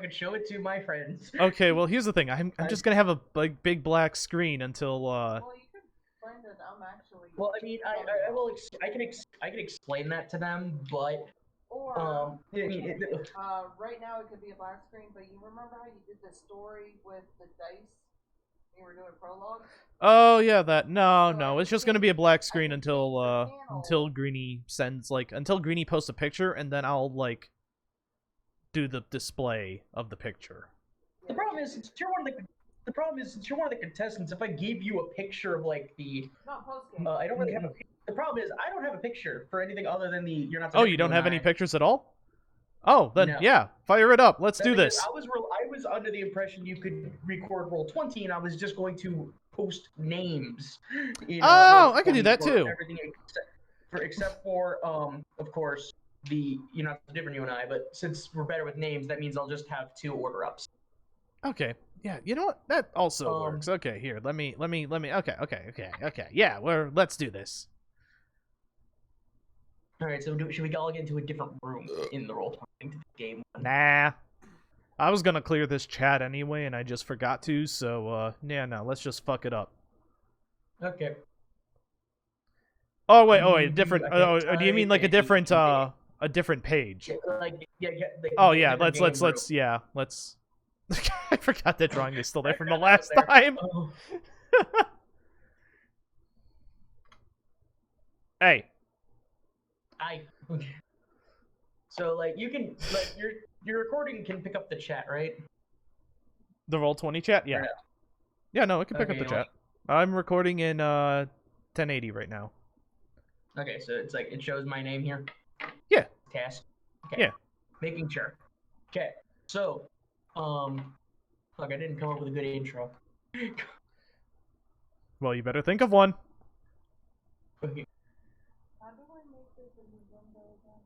could show it to my friends. Okay, well here's the thing. I'm just gonna have a big black screen until Well, you could find that I'm actually. Well, I mean, I can explain that to them, but Or I mean, right now it could be a black screen, but you remember how you did the story with the dice? You were doing prologue. Oh yeah, that no, it's just gonna be a black screen until Greenie until Greenie posts a picture, and then I'll like do the display of the picture. The problem is, since you're one of the contestants, if I gave you a picture of like the, I don't really have a. The problem is, I don't have a picture for anything other than the. You're not. Oh, you don't have any pictures at all? Oh, then yeah, fire it up. Let's do this. I was under the impression you could record Roll20, and I was just going to post names. Oh, I can do that too. Everything except for of course, the it's different you and I, but since we're better with names, that means I'll just have 2 order ups. Okay. Yeah, you know what? That also works. Okay, here. Let me okay. Yeah, let's do this. All right, so should we all get into a different room in the Roll20 game? Nah. I was gonna clear this chat anyway, and I just forgot to, so, yeah, no, let's just fuck it up. Okay. Oh, wait, different, do you mean like a different page? Oh, yeah, let's, yeah, let's... I forgot that drawing is still there from the last time! Hey. So, like, you can, like, your recording can pick up the chat, right? The Roll20 chat? Yeah. Yeah, no, it can pick up the chat. I'm recording in 1080 right now. Okay, so it's like, it shows my name here? Yeah. Task? Okay. Yeah. Making sure. Okay, so, fuck, I didn't come up with a good intro. Well, you better think of one. Okay. How do I make this a new window again?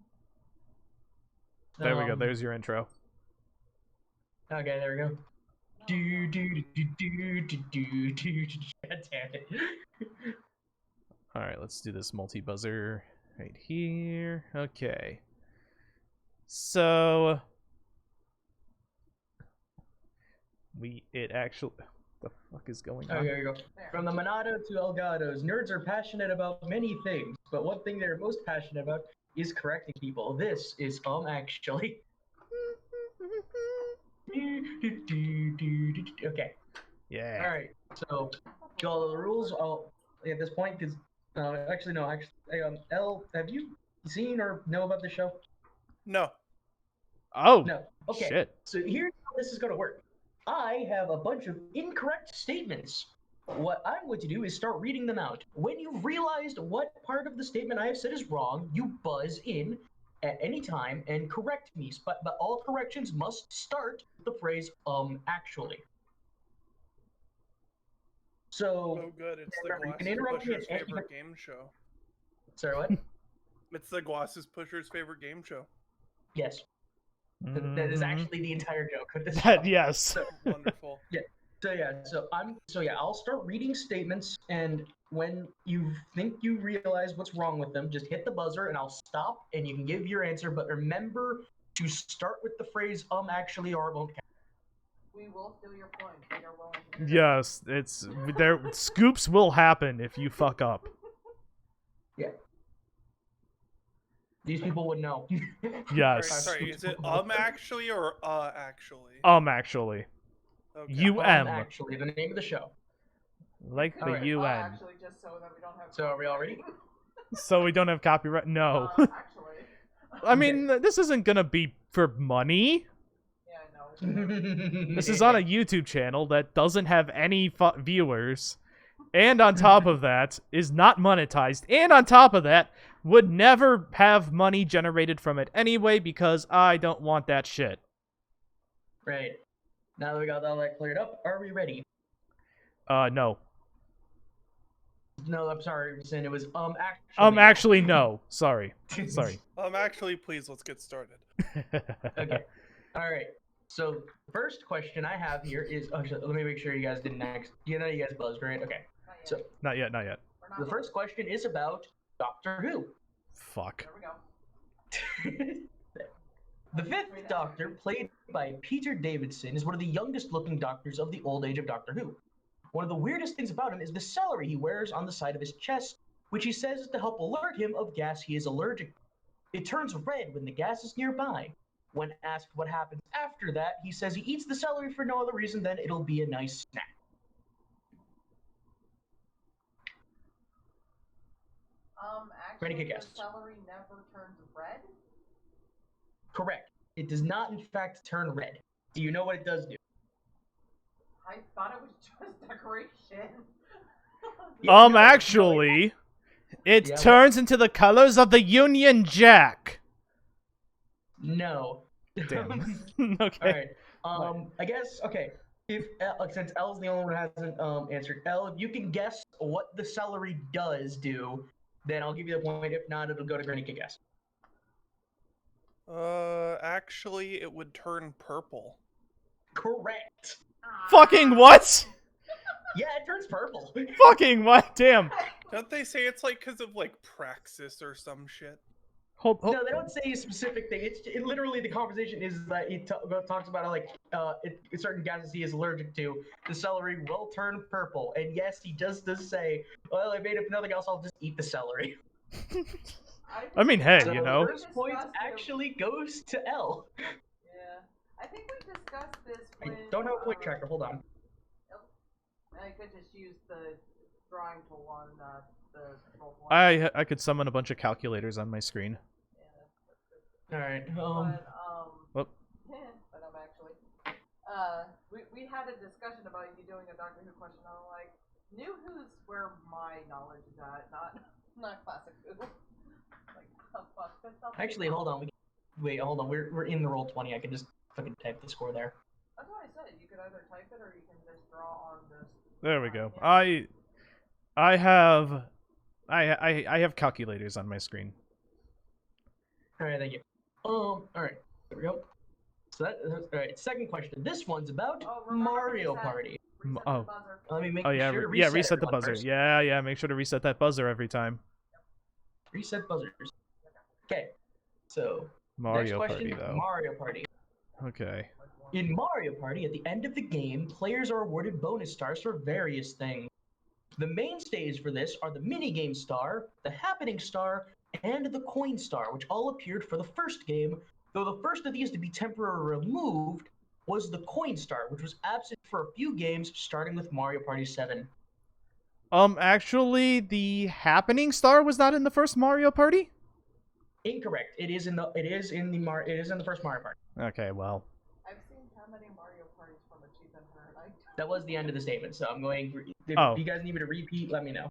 There we go, there's your intro. Okay, there we go. God damn it. Alright, let's do this multi-buzzer right here. Okay. So... It actually... The fuck is going on? Okay, there you go. From the Monado to Elgatos, nerds are passionate about many things, but one thing they're most passionate about is correcting people. This is, actually... Okay. Yeah. Alright, so, all the rules, at this point, because, actually, no, Elle, have you seen or know about the show? No. Oh, no. Okay. Shit. So here's how this is going to work. I have a bunch of incorrect statements. What I'm going to do is start reading them out. When you've realized what part of the statement I have said is wrong, you buzz in at any time and correct me. But all corrections must start with the phrase, actually. So, Oh, good. It's the remember, you can Glasses interrupt me Pusher's at any favorite game show. Sorry, what? It's the Glasses Pusher's favorite game show. Yes. That is actually the entire joke of this. Yes. So, Wonderful. Yeah. So I'll start reading statements, and when you think you realize what's wrong with them, just hit the buzzer, and I'll stop, and you can give your answer. But remember to start with the phrase actually, or it won't count. We will steal your points. We are willing to do that. Yes, it's... there. Scoops will happen if you fuck up. Yeah. These people would know. Yes. Sorry, is it actually or actually? Actually. Okay. Actually, the name of the show. Like the Alright. UN. Actually, just so that we don't have. So are we all ready? So we don't have copyright? No. Actually. I mean, this isn't gonna be for money. Yeah, no. This is on a YouTube channel that doesn't have any viewers. And on top of that, is not monetized. And on top of that, would never have money generated from it anyway, because I don't want that shit. Right. Now that we got all that cleared up, are we ready? No. No, I'm sorry, Sin. It was actually. Actually, no. Sorry. Sorry. Actually, please, let's get started. Okay. All right. So, first question I have here is... Actually, let me make sure you guys didn't next. You know you guys buzzed, right? Okay. So, Not yet, not yet. the first question is about Doctor Who. Fuck. There we go. The fifth Doctor, played by Peter Davidson, is one of the youngest looking doctors of the old age of Doctor Who. One of the weirdest things about him is the celery he wears on the side of his chest, which he says is to help alert him of gas he is allergic to. It turns red when the gas is nearby. When asked what happens after that, he says he eats the celery for no other reason than it'll be a nice snack. Actually, GrannyKA the guess. celery never turns red? Correct. It does not, in fact, turn red. Do you know what it does do? I thought it was just decoration. Yeah, no, Actually, it Yeah, turns into the colors of the Union Jack. No. Damn. All Okay. right. I guess okay. If since L's the only one who hasn't answered, L, if you can guess what the celery does do, then I'll give you the point. If not, it'll go to GrannyKA guess. Actually, it would turn purple. Correct. Fucking what? Yeah, it turns purple. Fucking what? Damn. Don't they say it's like because of like praxis or some shit? Hold. No, they don't say a specific thing. It literally the conversation is that he talks about how, like certain gases he is allergic to. The celery will turn purple, and yes, he does say, "Well, I made up nothing else. I'll just eat the celery." I mean, hey, So you know. first point actually goes to L. Yeah. I think we discussed this I when... don't have a point tracker. Hold on. I could just use the drawing tool on the roll one. I could summon a bunch of calculators on my screen. All right. Whoop. But I'm actually... we had a discussion about you doing a Doctor Who question. I'm like, New Who's where my knowledge is at, not classic Who. Like, oh, fuck, this stuff. Actually, hold on. Wait, hold on. We're in the roll-20. I can just fucking type the score there. That's what I said. You could either type it or you can just draw on this. There we go. Yeah. I have calculators on my screen. All right, thank you. All right, there we go. So that's all right. Second question. This one's about Mario Party. Reset oh. the buzzer. Let me make Oh yeah, sure to reset the everyone buzzer. first. Yeah. Make sure to reset that buzzer every time. Reset buzzers. Okay. So Mario next question, Party though. Mario Party. Okay. In Mario Party, at the end of the game, players are awarded bonus stars for various things. The mainstays for this are the minigame star, the happening star, and the coin star, which all appeared for the first game, though the first of these to be temporarily removed was the coin star, which was absent for a few games, starting with Mario Party 7. Actually, the happening star was not in the first Mario Party? Incorrect. It is in the first Mario Party. Okay, well. I've seen how many Mario Parties from Achievement Hunter. That was the end of the statement, so I'm going. If Oh. you guys need me to repeat, let me know.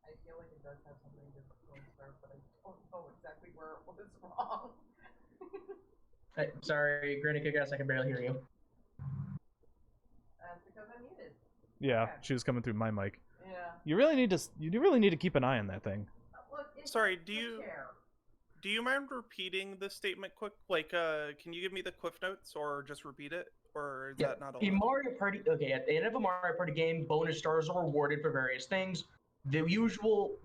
I feel like it does have something to do with Coin Star, but I don't know exactly where it was wrong. Sorry, GrannyKA, guys, I can barely hear you. That's because I'm muted. Yeah, she was coming through my mic. Yeah. You really need to keep an eye on that thing. Look, it's Sorry, the do you chair. do you mind repeating the statement quick? Like, can you give me the cliff notes or just repeat it, or is that not allowed? In Mario Party, okay, at the end of a Mario Party game, bonus stars are awarded for various things. The usual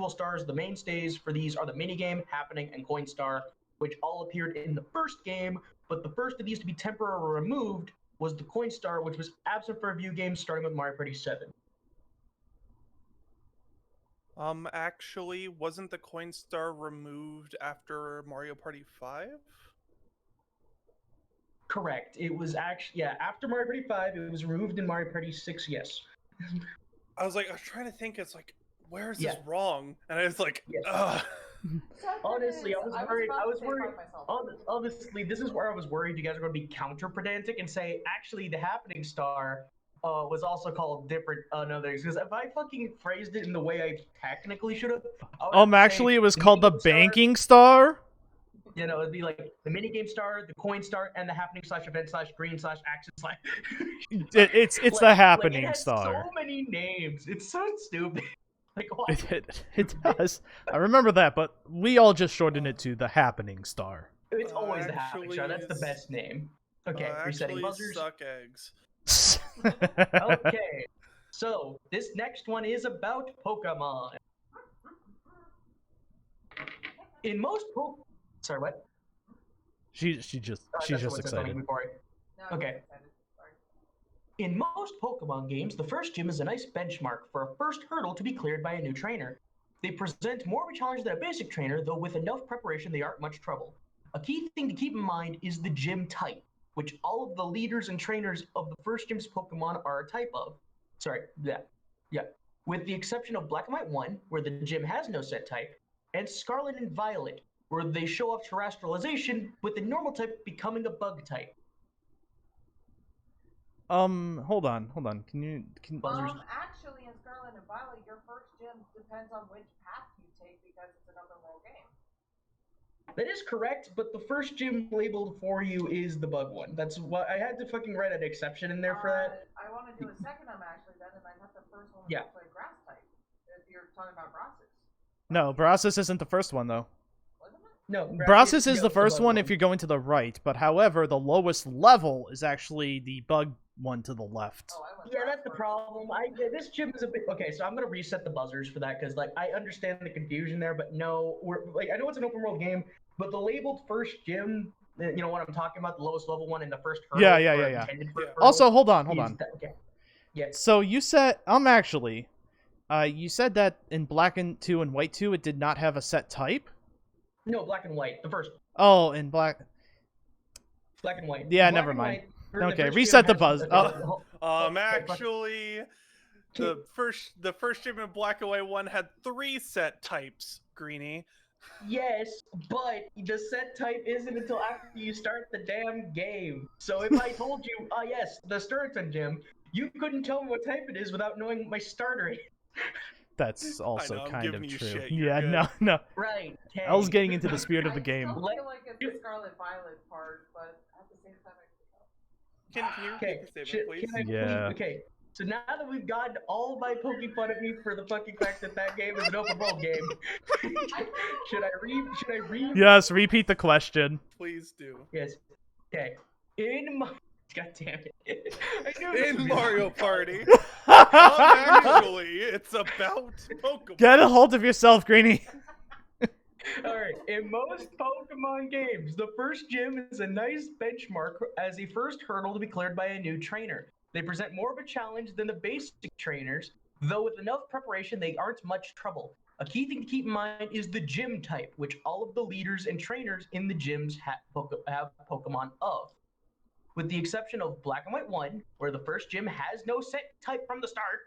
stars, the mainstays for these are the minigame, happening, and coin star, which all appeared in the first game. But the first of these to be temporarily removed was the coin star, which was absent for a few games, starting with Mario Party 7. Actually, wasn't the coin star removed after Mario Party 5? Correct. It was actually, yeah, after Mario Party 5, it was removed in Mario Party 6, yes. I was trying to think, it's like, where is this Yeah. wrong? And I was like, Yeah. ugh. Honestly, I was worried. about I to was say worried. fuck myself. Honestly, this is where I was worried you guys are going to be counter-pedantic and say, actually, the happening star was also called different others. Because if I fucking phrased it in the way I technically should have, Actually, it was called the banking star. You know, it'd be like the minigame star, the coin star, and the happening / event / green / action / It's the happening it has star. so many names. It's so stupid. Like, why? It does. I remember that, but we all just shortened it to the happening star. It's always the happening star. That's the Actually, best name. Okay, resetting Actually, buzzers. suck eggs. Okay, so this next one is about Pokemon. In most Sorry, what? She's just That's what said something excited. before No, I'm Okay. excited. Sorry. In most Pokemon games, the first gym is a nice benchmark for a first hurdle to be cleared by a new trainer. They present more of a challenge than a basic trainer, though with enough preparation they aren't much trouble. A key thing to keep in mind is the gym type, which all of the leaders and trainers of the first gym's Pokemon are a type of. Sorry, yeah. With the exception of Black and White 1, where the gym has no set type, and Scarlet and Violet, where they show off terrestrialization, with the normal type becoming a bug type. Hold on. Can Buzzers. Actually, in Scarlet and Violet, your first gym depends on which path you take because it's an open world game. That is correct, but the first gym labeled for you is the bug one. That's what I had to fucking write an exception in there for that. I want to do a second actually then, and I have the first one Yeah. play grass type. If you're talking about Brosses. No, Brosses isn't the first one though. Wasn't it? No, Brosses is yeah, the first bug one if you're going to the right, but however, the lowest level is actually the bug one to the left. Oh, I went Yeah, grass that's the first. problem. This gym is a bit okay. So I'm gonna reset the buzzers for that because like I understand the confusion there, but no, I know it's an open world game, but the labeled first gym, you know what I'm talking about, the lowest level one in the first hurdle. Yeah. intended for hurdle Also, hold on. okay. Yes. So you said actually, you said that in Black and 2 and White 2 it did not have a set type. No, Black and White. The first Oh, in Black and White. Yeah, Black never and mind. White, the Okay, first reset gym the has- buzz. Actually, the first gym in Black and White 1 had 3 set types, Greenie. Yes, but the set type isn't until after you start the damn game. So if I told you, yes, the Sturton gym, you couldn't tell me what type it is without knowing what my starter is. That's also know, I'm kind giving of you true. shit, you're Yeah, good. no. Right. I was getting into the spirit of the I game. still feel like it's the Scarlet Violet part, but at the same time, Can you Okay, repeat the statement, please? can I Yeah. please? Okay, so now that we've gotten all my poking fun at me for the fucking fact that that game is an open world game, should I read? Yes, repeat the question. Please do. Yes. Okay. God damn it. I knew this would In be Mario long. Party, actually, it's about Pokemon. Get a hold of yourself, Greenie. Alright, in most Pokemon games, the first gym is a nice benchmark as a first hurdle to be cleared by a new trainer. They present more of a challenge than the basic trainers, though with enough preparation they aren't much trouble. A key thing to keep in mind is the gym type, which all of the leaders and trainers in the gyms have Pokemon of. With the exception of Black and White 1, where the first gym has no set type from the start,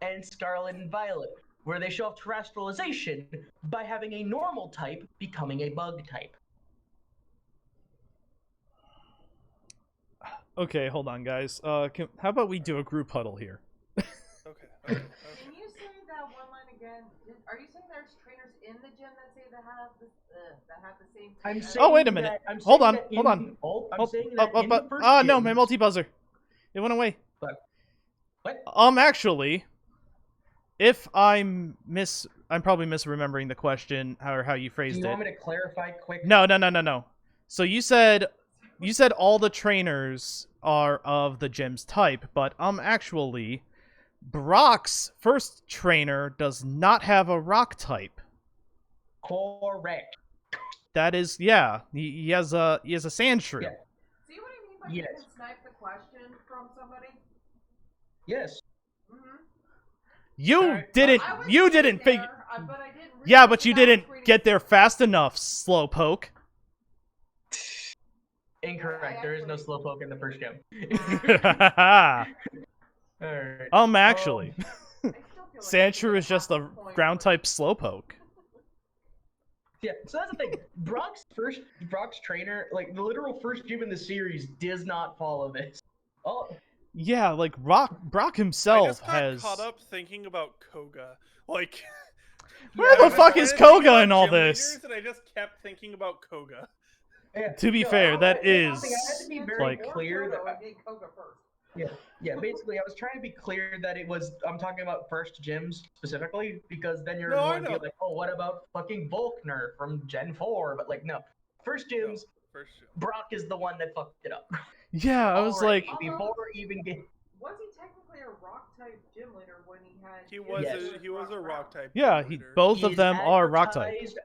and Scarlet and Violet, where they show off terrestrialization by having a normal type becoming a bug type. Okay, hold on, guys. How about we do a group huddle here? Okay. Can you say that one line again? Are you saying there's trainers in the gym that say that have the same? I'm type? saying Oh, wait a minute. I'm Hold saying on, that hold in- on. oh, I'm saying that in the first no, gym- my multi-buzzer. It went away. What? Actually, if I'm probably misremembering the question or how you Do phrased you it. want me to clarify quick? No. So you said all the trainers are of the gym's type, but actually, Brock's first trainer does not have a rock type. Correct. That is, yeah, he has a sand shrew. Yeah. See what I mean by you Yes. can snipe the question from somebody? Yes. Mm-hmm. You Alright, didn't. I was You getting didn't figure. there, but I didn't Yeah, realize but you that I was didn't reading- get there fast enough, slowpoke. Incorrect. There is no slowpoke in the first gym. Alright. Actually, I still feel like Sandshrew I is just have a a point ground where- type slowpoke. Yeah, so that's the thing. Brock's trainer, like the literal first gym in the series, does not follow this. Oh, Yeah, like Brock I himself just got has. caught up thinking about Koga. Like, Where Yeah, the fuck is Koga in all this? And I just kept thinking about Koga. yeah. To be No, fair, I that had is to be very like- clear that I did Koga first. yeah, basically, I was trying to be clear that I'm talking about first gyms specifically, because then you're No, I going to be know. like, oh, what about fucking Volkner from Gen 4? But like, no. First gyms, First gym. Brock is the one that fucked it up. Yeah, I was like, Already, before even get. Was he technically a rock type gym leader when he had? He was Yes. he was a rock type. yeah, leader. both He of is them are rock type. advertised-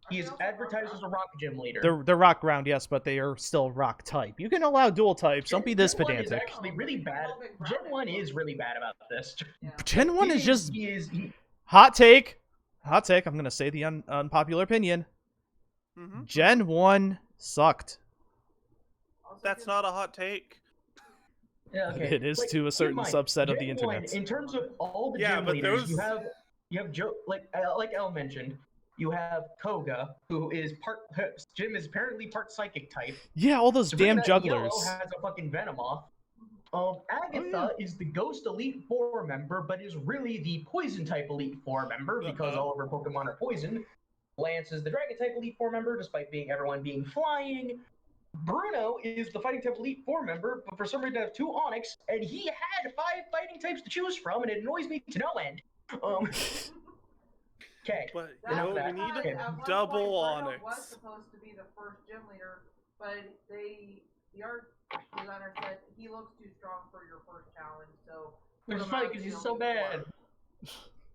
He is advertised as a rock gym leader. They're rock ground, yes, but they are still rock type. You can allow dual types. Don't be this Gen 1 is pedantic. actually really bad. Gen 1 is really bad about this. Yeah. Gen 1 is just He hot take. Hot take. I'm gonna say the unpopular opinion. Mm-hmm. Gen 1 sucked. Also, That's not a hot take. Yeah, okay. It is Like, to a keep in certain mind, subset of the Gen internet. 1, in terms of all the Yeah, gym but leaders, those- you have Joe, like El mentioned, you have Koga, who is Jim is apparently part psychic type. Yeah, all those damn Sabrina jugglers. Yellow has a fucking Venomoth. Agatha is the Ghost Elite Four member, but is really the Poison type Elite Four member because all of her Pokemon are poison. Lance is the Dragon type Elite Four member, despite everyone being flying. Bruno is the Fighting type Elite Four member, but for some reason I have 2 Onyx, and he had 5 fighting types to choose from, and it annoys me to no end. Okay. But Enough no, of that. we need Okay. At one double point, Bruno Onyx. was supposed to be the first gym leader, but the art designer said he looks too strong for your first challenge, so. Which is put him funny out because to he's the so Elite bad.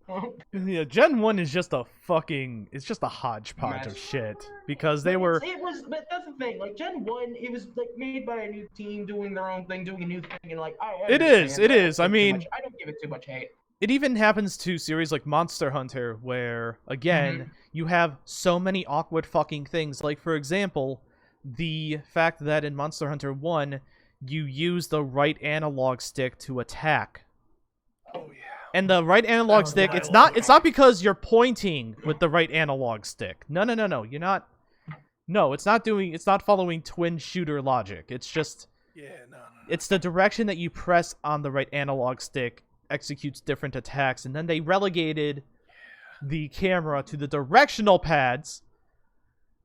Four. Yeah, Gen 1 is just a fucking... It's just a hodgepodge of shit. Because they were... But that's the thing. Like Gen 1, it was like made by a new team doing their own thing, doing a new thing, and like I. It understand, is. but I mean... I don't give it too much hate. It even happens to series like Monster Hunter, where, again, you have so many awkward fucking things. Like, for example, the fact that in Monster Hunter 1, you use the right analog stick to attack. Oh yeah. And the right analog stick, it's not because you're pointing with the right analog stick. No. You're not. No, it's not following twin shooter logic. It's just, Yeah, no. it's the direction that you press on the right analog stick executes different attacks, and then they relegated the camera to the directional pads.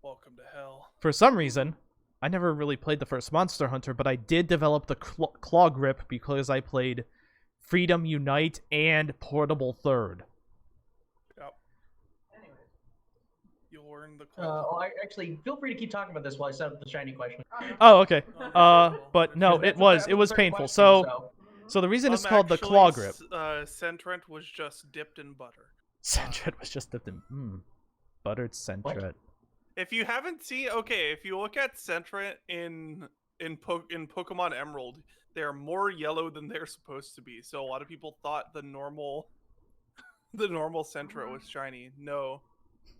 Welcome to hell. For some reason, I never really played the first Monster Hunter, but I did develop the claw grip because I played Freedom Unite and Portable Third. Yep. Anyways. You'll learn the Actually, feel free to keep talking about this while I set up the shiny question. Oh, okay. But no, it was That's a fair painful. question, So the reason it's called the claw grip. Centret was just dipped in butter. Centret was just dipped in buttered Centret. If you haven't seen, if you look at Centret in Pokemon Emerald, they're more yellow than they're supposed to be. So a lot of people thought the normal Centret was shiny. No,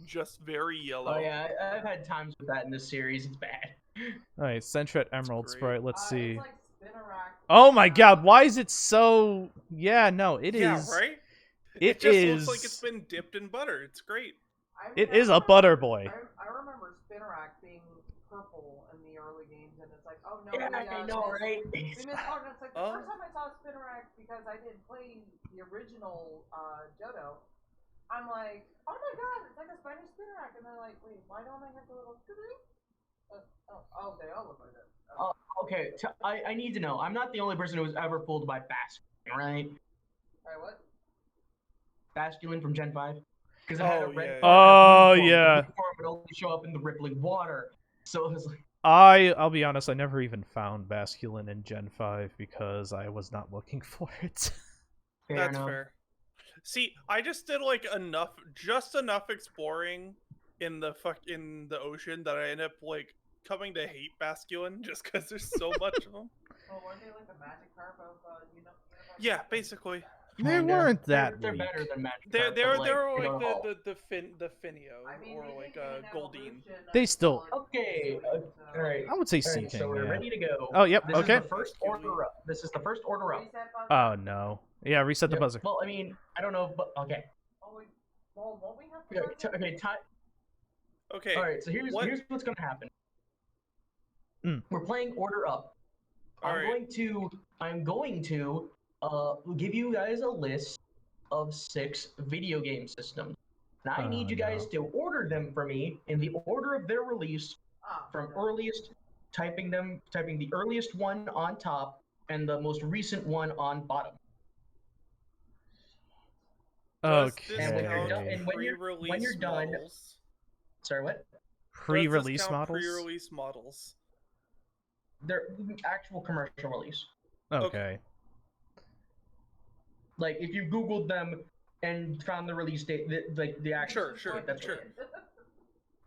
just very yellow. Oh yeah, I've had times with that in this series. It's bad. Alright, Centret Emerald great. Sprite. Let's see. It's like Spinarak. Oh my god, why is it so... Yeah, no, it is... Yeah, right? It just is... looks like it's been dipped in butter. It's great. It is a butter boy. I remember Spinarak being purple in the early games, and it's like, oh no, Yeah, I know, right? we missed out. It's like the Oh. first time I saw Spinarak, because I didn't play the original Johto, I'm like, oh my god, it's like a Spanish Spinarak, and they're like, wait, why don't I have the little? They all look like that. Okay, I need to know. I'm not the only person who was ever fooled by Basculin, right? Alright, what? Basculin from Gen 5? Because it Oh, had a red yeah. Oh, form. yeah. The blue form would only show up in the rippling water. So it was like, I'll be honest, I never even found Basculin in Gen 5 because I was not looking for it. fair enough. Fair. See, I just did like enough exploring in the ocean that I ended up like coming to hate Basculin just because there's so much of them. Oh, weren't they like the magic carp of Yeah, basically. They Kinda. weren't that They're weak. better than Magic. They're you know, like the Finio I mean, or they like did get an Goldeen. evolution They of still- Solid Okay, Sword, so- alright. I would say Sea Alright, King, so we're yeah. ready to go. Oh, yep, This okay. is the first order up. This is the first order up. Reset button? Oh, no. Yeah, reset the Yep. buzzer. Well, I mean, I don't know, but okay. Oh, wait. Well, won't we have to Okay, Okay. all right. So here's what's gonna happen. We're playing order up. I'm going to give you guys a list of 6 video game systems. Now I need you guys to order them for me in the order of their release, from earliest, typing the earliest one on top and the most recent one on bottom. Okay. And when you're done- models? Sorry, what? Pre-release Does this count models? Pre-release models. They're actual commercial release. Okay. Like if you Googled them and found the release date, the actual Sure, that's sure. what it is.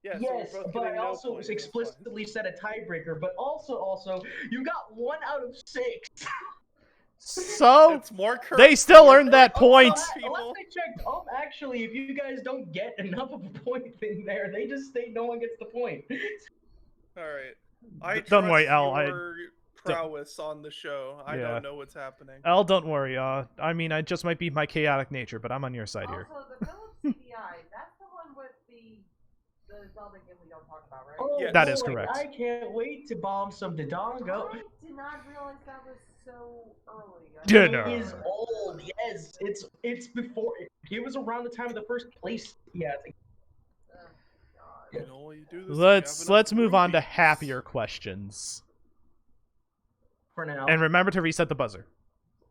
Yeah, so Yes, we're both but I getting no also points. It's fine. explicitly said a tiebreaker. But also, you got 1 out of 6. So It's more they still more earned that correct than point. some Last people. I checked, actually, if you guys don't get enough of a point in there, they just state no one gets the point. All right. I Don't worry, trust Al. your prowess on the show. I Yeah. don't know what's happening. Al, don't worry. I mean, I just might be my chaotic nature, but I'm on your side here. Also, the Philips CDI, that's the one with the Zelda game we don't talk about, right? Oh, Yes. That is boy, correct. I can't wait to bomb some Dodongo. I did not realize that was so early. Dinner. It is old, yes. It's before it was around the time of the first place. Yeah, I think. God. You can only do this if you have Let's enough move on to rubies. happier questions. For now. And remember to reset the buzzer.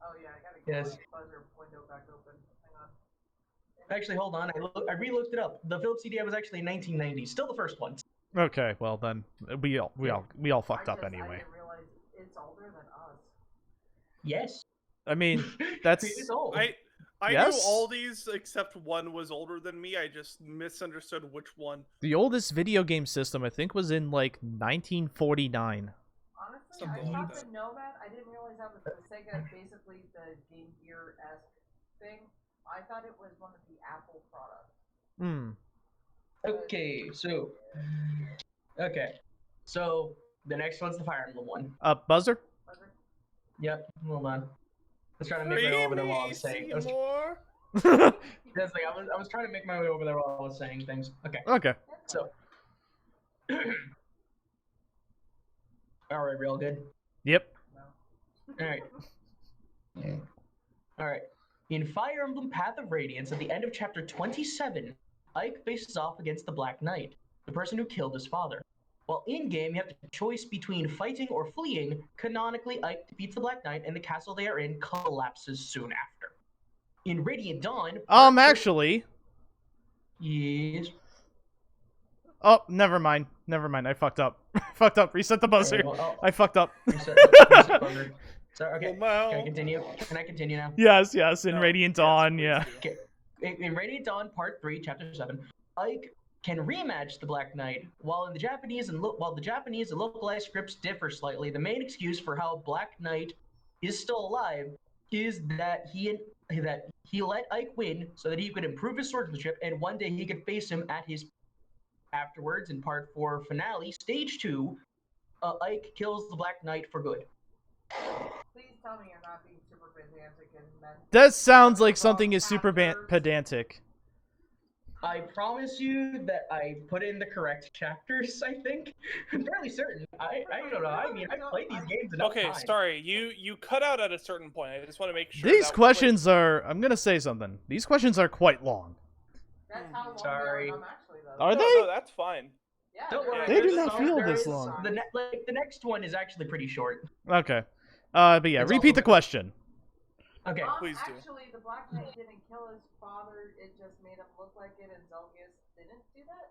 Oh yeah, I gotta get Yes. my buzzer window back open. Hang on. Actually, hold on. I re-looked it up. The Philips CDI was actually 1990. Still the first one. Okay, well then we all fucked up I anyway. didn't realize it's older than us. Yes. I mean, It that's is old. I Yes? knew all these except one was older than me. I just misunderstood which one. the oldest video game system. I think was in like 1949. Honestly, Something I like thought that. the Nomad. I didn't realize that was the Sega, basically the Game Gear-esque thing. I thought it was one of the Apple products. Hmm. Okay, so the next one's the Fire Emblem one. Buzzer. Buzzer? Yep. Hold on. I was trying to make my way over there while I was saying. I was trying to make my way over there while I was saying things. Okay. Okay. So. All right, real good. Yep. All right. All right. In Fire Emblem Path of Radiance, at the end of chapter 27, Ike faces off against the Black Knight, the person who killed his father. While in-game, you have the choice between fighting or fleeing. Canonically, Ike defeats the Black Knight, and the castle they are in collapses soon after. In Radiant Dawn... Actually... Yes? Oh, never mind. I fucked up. Fucked up. Reset the buzzer. I fucked up. Reset buzzer. Sorry, okay. Well, Can I continue? Can I continue now? Yes, in No, Radiant yes, Dawn, please yeah. do. Okay. In Radiant Dawn Part 3, Chapter 7, Ike can rematch the Black Knight. While the Japanese and localized scripts differ slightly, the main excuse for how Black Knight is still alive is that he let Ike win so that he could improve his swordsmanship, and one day he could face him at his. Afterwards, in Part 4 finale, Stage 2, Ike kills the Black Knight for good. Please tell me you're not being super pedantic and meant. That sounds like something is super pedantic. I promise you that I put in the correct chapters, I think. I'm fairly certain. I don't know. I mean, I've played these games enough Okay, times. sorry. You cut out at a certain point. I just want to make sure. These that, questions are... I'm gonna say something. These questions are quite long. That's how long Sorry. they are actually, though. Are no, they? No, that's fine. Yeah, Don't worry. They do there's not some- feel there this is- long. The next one is actually pretty short. Okay. But yeah, It's repeat also- the question. Okay. Please do. Actually, the Black Knight didn't kill his father. It just made him look like it, and Zelgius didn't do that.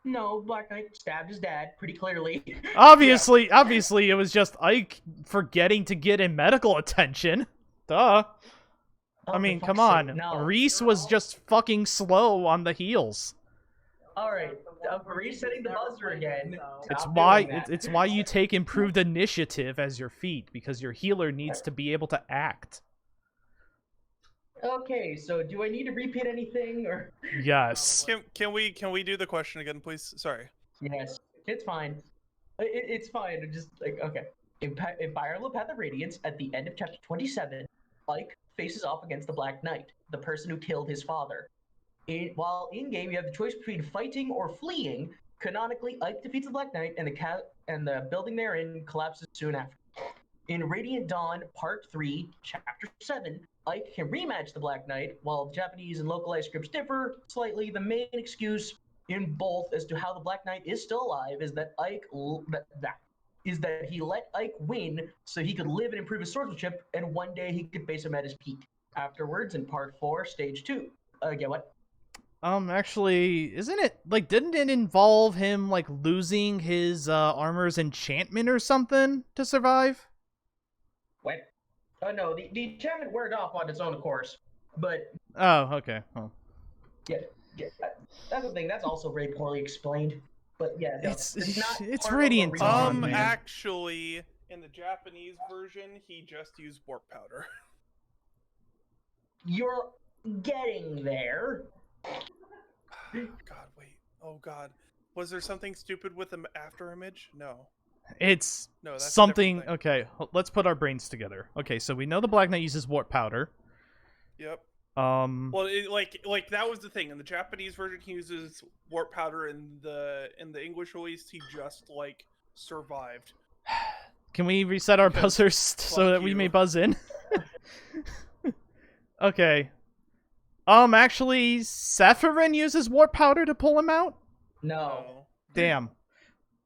No, Black Knight stabbed his dad pretty clearly. Obviously, it was just Ike forgetting to get him medical attention. Duh. Oh, I for mean, fuck's come sake, on. no. Reese was just fucking slow on the heels. All right, resetting the buzzer again. It's Stop why doing that. it's why you take improved initiative as your feat, because your healer needs to be able to act. Okay, so do I need to repeat anything or? Yes. Can we do the question again, please? Sorry. Yes, it's fine. It's fine. It just like okay. In Fire Emblem Path of Radiance, at the end of chapter 27, Ike faces off against the Black Knight, the person who killed his father. While in-game, you have the choice between fighting or fleeing. Canonically, Ike defeats the Black Knight, and the building they're in collapses soon after. In Radiant Dawn, Part 3, Chapter 7, Ike can rematch the Black Knight. While Japanese and localized scripts differ slightly, the main excuse in both as to how the Black Knight is still alive is that he let Ike win so he could live and improve his swordsmanship, and one day he could face him at his peak. Afterwards, in Part 4, Stage 2. Get what? Actually, isn't it, like, didn't it involve him, like, losing his, armor's enchantment or something to survive? What? No, the enchantment wore off on its own course. But, Oh, okay. Oh. yeah, Yeah, that's the thing. That's also very poorly explained. But yeah, no, It's not it's part of a Radiant real Dawn, game. man. Actually, in the Japanese version, he just used warp powder. You're getting there. God, wait. Oh God, was there something stupid with the after image? No. It's No, that's a something. different Okay, let's put our brains together. Okay, so we know the Black Knight uses warp powder. Yep. Um, Well, like that was the thing. In the Japanese version, he uses warp powder. In the English release, he just like survived. can we reset our Because buzzers so that we may you. buzz in? Okay. Actually, Sephirin uses warp powder to pull him out. No. Damn.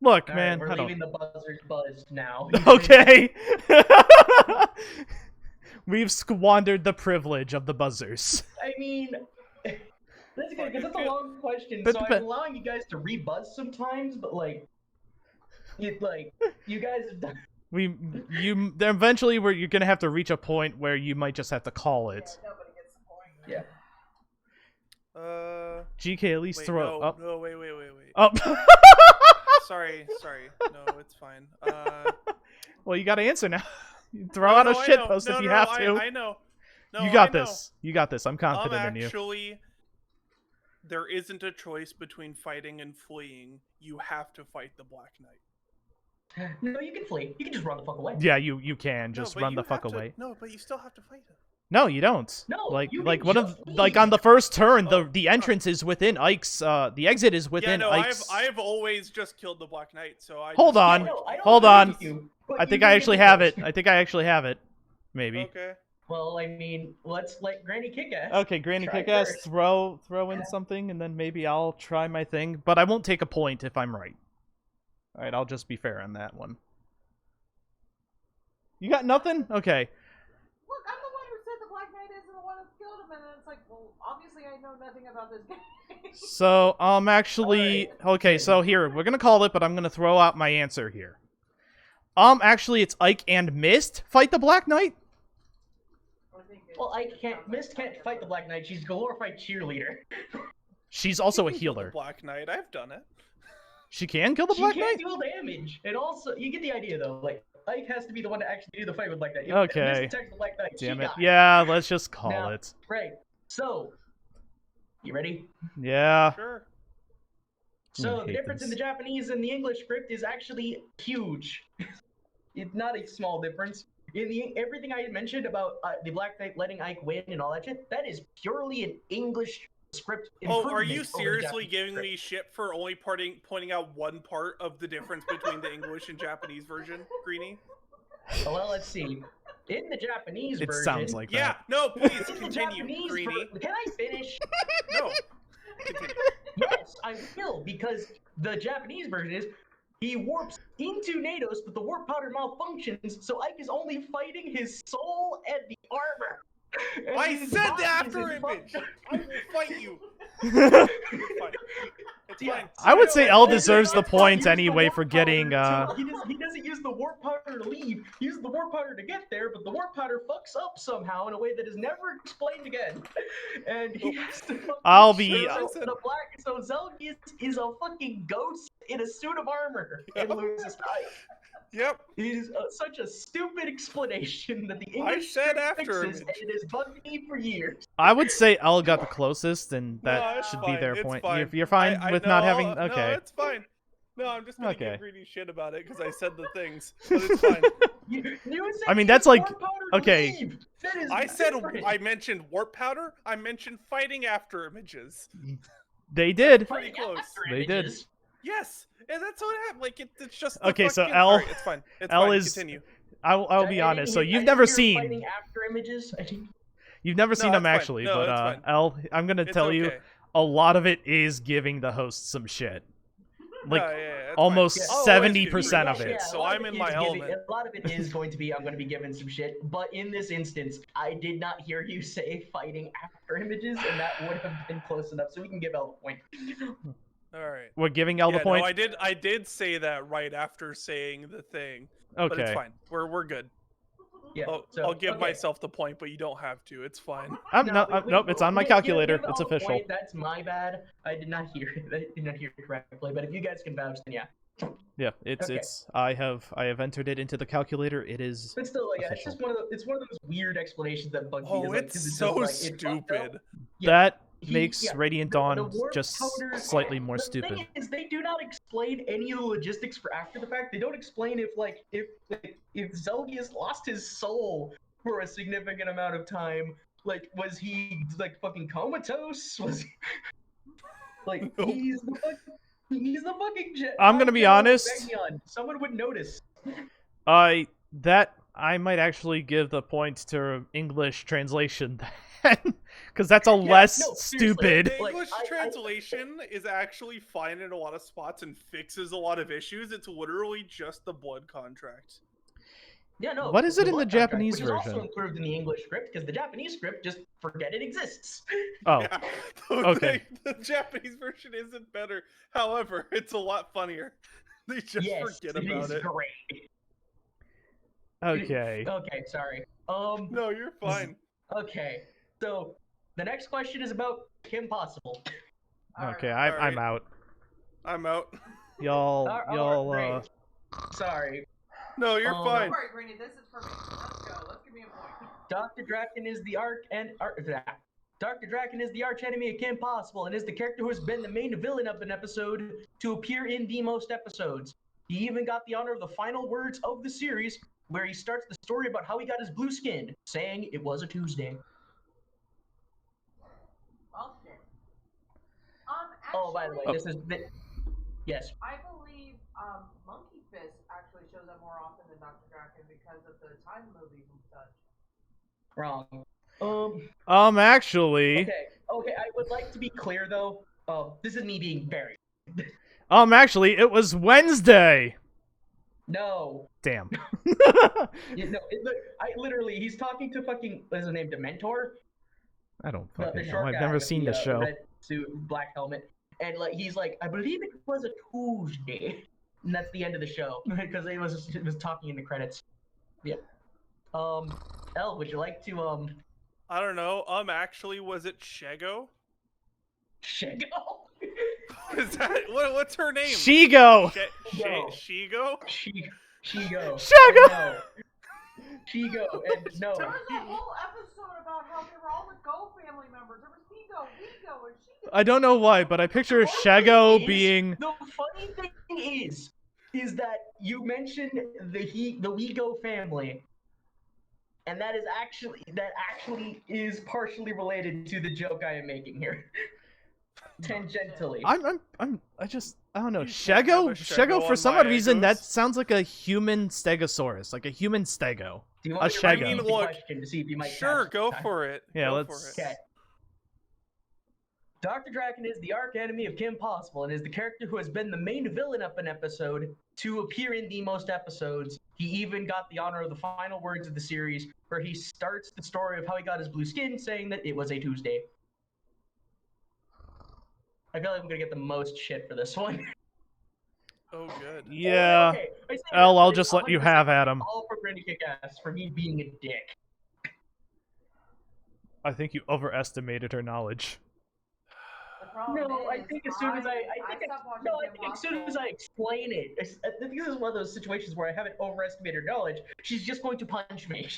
Look, All man, right, I we're don't. leaving the buzzers buzzed now. Okay. We've squandered the privilege of the buzzers. I mean, that's good because it's a long question, But- so but- I'm allowing you guys to rebuzz sometimes, but like, you guys have done. Eventually you're gonna have to reach a point where you might just have to call it. Yeah, nobody gets the point. Yeah. GK, at least Wait, throw no, up. no, wait. Oh. Sorry. No, it's fine. Well, you gotta answer now. You throw out a shit post if you have to. I know. No, You got I know. this. You got this. I'm confident in you. Actually, there isn't a choice between fighting and fleeing. You have to fight the Black Knight. No, you can flee. You can just run the fuck away. Yeah, you can just No, but run you the fuck have to- away. No, but you still have to fight him. No, you don't. No, like you like can one of just like leave. on the first turn, Oh, the entrance is within Ike's. The exit is Yeah, within no, Ike's. I've always just killed the Black Knight, so I. Hold just on. No, I don't Hold agree on. with you, but I you think do I get actually the have choice. it. I think I actually have it. Maybe. Okay. Well, I mean, let's let GrannyKA. Okay, Granny Try Kick-Ass, first. throw in something, and then maybe I'll try my thing. But I won't take a point if I'm right. All right, I'll just be fair on that one. You got nothing? Okay. Look, I'm the one who said the Black Knight isn't the one who killed him, and then it's like, well, obviously I know nothing about this game. So, actually, okay, so here, we're gonna call it, but I'm gonna throw out my answer here. Actually, it's Ike and Mist fight the Black Knight. Well, Mist can't fight the Black Knight. She's a glorified cheerleader. She's also a You can kill the healer. Black Knight. I've done it. She can kill the She Black can't Knight? deal damage, and also you get the idea though. Like Ike has to be the one to actually do the fight with Black Knight. If Okay. Mist attacks the Black Knight, Damn she it. dies. Yeah, let's just call Now- it. Right. So, you ready? Yeah. Sure. So hate the difference in this. the Japanese and the English script is actually huge. It's not a small difference. In the everything I mentioned about the Black Knight letting Ike win and all that shit, that is purely an English script. Oh, are improvement you over the seriously Japanese giving script. me shit for only pointing out one part of the difference between the English and Japanese version, Greenie? Well, let's see. In the Japanese It version, sounds like Yeah, that. no, please in the continue, Japanese Greenie. Can I finish? No, continue. Yes, I will, because the Japanese version is he warps into Nados, but the warp powder malfunctions, so Ike is only fighting his soul and the armor. And I his said body the is after in image. fuck- I will fight you. It's fine. It's Yeah. fine. I would say No, L no, deserves no, the no, point use the anyway warp for powder getting, he doesn't use the warp powder to leave. He uses the warp powder to get there, but the warp powder fucks up somehow in a way that is never explained again. And he has to fucking I'll be- show up in a black. So Zelgi is a fucking ghost in a suit of armor and loses Ike. Yep. It is such a stupid explanation that the I English said script after fixes, and image. it has bugged me for years. I would say L got the closest, and that No, it's should fine. be their It's point. fine. You're fine I with know, not having. No, Okay. it's fine. No, I'm just gonna Okay. give Greenie shit about it because I said the things, but it's fine. You said I mean, he that's used like- warp powder to okay. leave. That is I said different. I mentioned warp powder. I mentioned fighting after images. They did. Pretty Fighting close. after They did. images. Yes, and that's what happened. Like it's just the Okay, so fucking- L- Alright, it's fine. It's L fine. is- Continue. I'll be I honest. So didn't hear- you've I never didn't hear seen. fighting after images. You've never seen No, them it's fine. actually, No, but it's fine. L, I'm gonna It's tell you, okay. a lot of it is giving the host some shit. Like No, yeah, that's almost fine. I'll always 70% give of you it. shit, so a lot I'm of in it my is element. a lot of it is going to be I'm going to be given some shit, but in this instance, I did not hear you say fighting after images, and that would have been close enough, so we can give L a point. All right. We're giving L the Yeah, point. no, I did say that right after saying the thing. But it's Okay. fine. We're good. Yeah. I'll give okay. myself the point, but you don't have to. It's fine. Nope, it's on my calculator. Give It's all the official. point, that's my bad. I did not hear it. I did not hear it correctly. But if you guys can vouch, then yeah. Yeah, Okay. I have entered it into the calculator. It is But still, yeah, official. it's one of those weird explanations that bug me. Oh, Is, like, it's 'cause so just, like, it fucked up. stupid. Yeah, That he- makes yeah, Radiant the Dawn warp just powder- slightly more the stupid. thing is, they do not explain any of the logistics for after the fact. They don't explain if Zelgius lost his soul for a significant amount of time. Like, was he like fucking comatose? Was he like Nope. he's the fucking jet? I'm gonna be honest. Someone would notice. I might actually give the point to English translation then, because that's a less no, seriously. stupid. The Like, English I- translation is actually fine in a lot of spots and fixes a lot of issues. It's literally just the blood contract. Yeah, no. What is it in the blood contract, Japanese which is also version? improved in the English script because the Japanese script just forget it exists. Oh, Yeah. okay. The Japanese version isn't better. However, it's a lot funnier. They just yes, forget it about is it. great. okay. Okay, sorry. No, you're fine. Okay, so the next question is about Kim Possible. Okay, Alright. I'm out. I'm out. Y'all, great. Sorry. No, you're Um, fine. Don't worry, Greenie, this is for me. Let's go. Let's give me a point. Dr. Draken is the Dr. Draken is the arch enemy of Kim Possible and is the character who has been the main villain of an episode to appear in the most episodes. He even got the honor of the final words of the series, where he starts the story about how he got his blue skin, saying it was a Tuesday. Well, shit. Oh, by the way, Actually, yes. I believe Monkey Fist actually shows up more often than Dr. Draken because of the time movies and such. Wrong. Actually, Okay. I would like to be clear though. This is me being very. actually, it was Wednesday. No. Damn. He's talking to fucking, what's his name, Dementor? I don't The fucking know. short I've guy never with seen the show. Red suit, black helmet, and like he's like, I believe it was a Tuesday, and that's the end of the show because it was talking in the credits. Yeah. Elle, would you like to I don't know. Actually, was it Shego? Shego? Is that what's her name? Shigo. Shigo? Shigo. Shego. No. Shigo and no. There was a whole episode about how they were all the Go family members. There was Higo, Higo, and Shigo. I don't know why, but I picture Shago being. The funny thing is that you mentioned the Wego family, and that actually is partially related to the joke I am making here. Tangentially. I don't know. You can't have a Shego, for on some my odd reason, that Egos. sounds like a human stegosaurus, like a human stego. Do you A want me to Shego. repeat the Look, question to see if you might Sure, catch go it? for it. Yeah, Go let's- for it. Okay. Dr. Draken is the arch enemy of Kim Possible and is the character who has been the main villain of an episode to appear in the most episodes. He even got the honor of the final words of the series, where he starts the story of how he got his blue skin, saying that it was a Tuesday. I feel like I'm gonna get the most shit for this one. Oh, good. Yeah. Okay, I say Elle, that, I'll but just it's let you 100% have at him. all for GrannyKA for me being a dick. I think you overestimated her knowledge. The problem No, I is, think as soon as I stopped watching no, I Kim think as soon as Possible. I explain it, I think this is one of those situations where I haven't overestimated her knowledge. She's just going to punch me.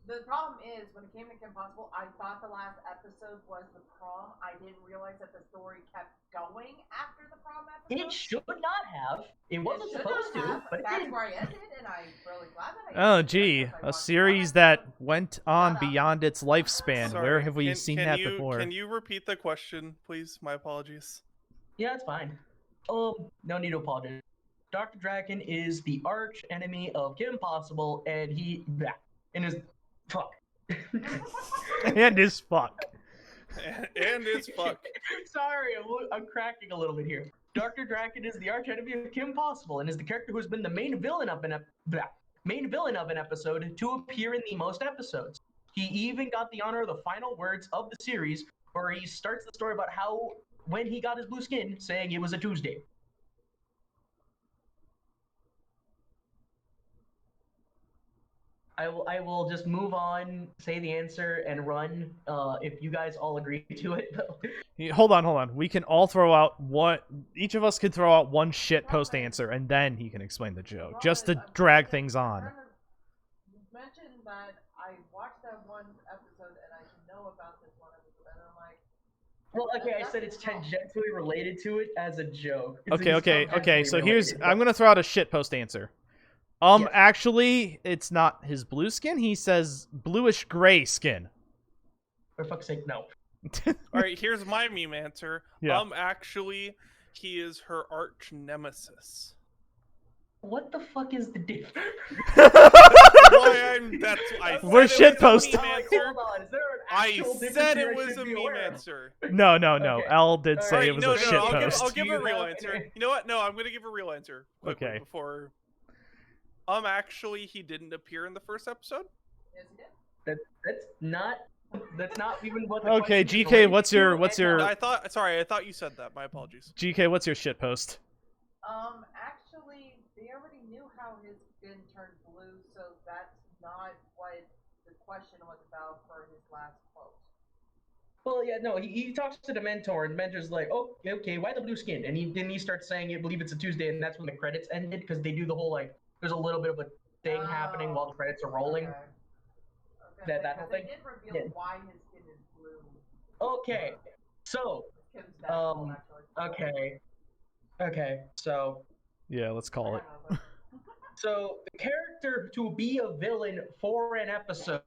The problem is, when it came to Kim Possible, I thought the last episode was the prom. I didn't realize that the story kept going after the prom episode. It should not have. It wasn't should supposed not to, have, but it that's did. where I ended, and I'm really glad that I Oh, ended gee, because I a watched the series prom that episode. went on Shut up. beyond its lifespan. Sorry, Where have we can- seen can that you- before? Can you repeat the question, please? My apologies. Yeah, it's fine. No need to apologize. Dr. Draken is the arch enemy of Kim Possible, and and his fuck. And his fuck. And it's fuck. Sorry, I'm cracking a little bit here. Dr. Draken is the arch enemy of Kim Possible and is the character who has been the main villain of an episode to appear in the most episodes. He even got the honor of the final words of the series, where he starts the story about when he got his blue skin, saying it was a Tuesday. I will just move on, say the answer, and run. If you guys all agree to it. Hold on. We can all throw out one. Each of us can throw out one shit post answer, and then he can explain the joke, just to drag things on. You mentioned that I watched that one episode and I should know about this one episode, and I'm like. Well, okay, I said it's tangentially related to it as a joke. Okay. So here's, I'm gonna throw out a shit post answer. Yes. Actually, it's not his blue skin. He says bluish gray skin. For fuck's sake, no. All right, here's my meme answer. Yeah. Actually, he is her arch nemesis. What the fuck is the difference? We're shitposting. Hold on, is there an actual difference said here it I was should a be meme aware of? answer. No. Okay. L did say Alright, it was no, a shit post. I'll give a Do real that. answer. You know what? No, I'm gonna give a real answer quickly Okay. before. Actually, he didn't appear in the first episode. Yes, he did. That's not even what. The Okay, question is GK, related what's to, your- and what's your- I thought you said that. My apologies. GK, what's your shit post? Actually, they already knew how his skin turned blue, so that's not what the question was about for his last quote. Well, yeah, no, he talks to the mentor, and the mentor's like, "Oh, okay, why the blue skin?" And he starts saying, "I believe it's a Tuesday," and that's when the credits ended because they do the whole like, there's a little bit of a thing happening while the credits are rolling. Okay. That whole They thing? did reveal Yeah. why his skin is blue. Okay, so Kim's natural, actually. okay, so Yeah, let's call it. So the character to be a villain for an episode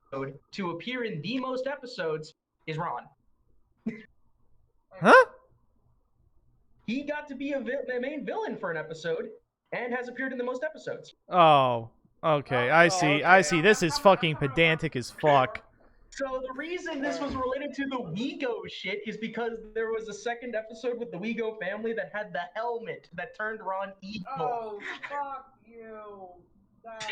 to appear in the most episodes is Ron. Huh? He got to be the main villain for an episode and has appeared in the most episodes. Oh, okay. I see. I see. This is fucking pedantic as fuck. So the reason this was related to the Wego shit is because there was a second episode with the Wego family that had the helmet that turned Ron evil. Oh, fuck you. That's...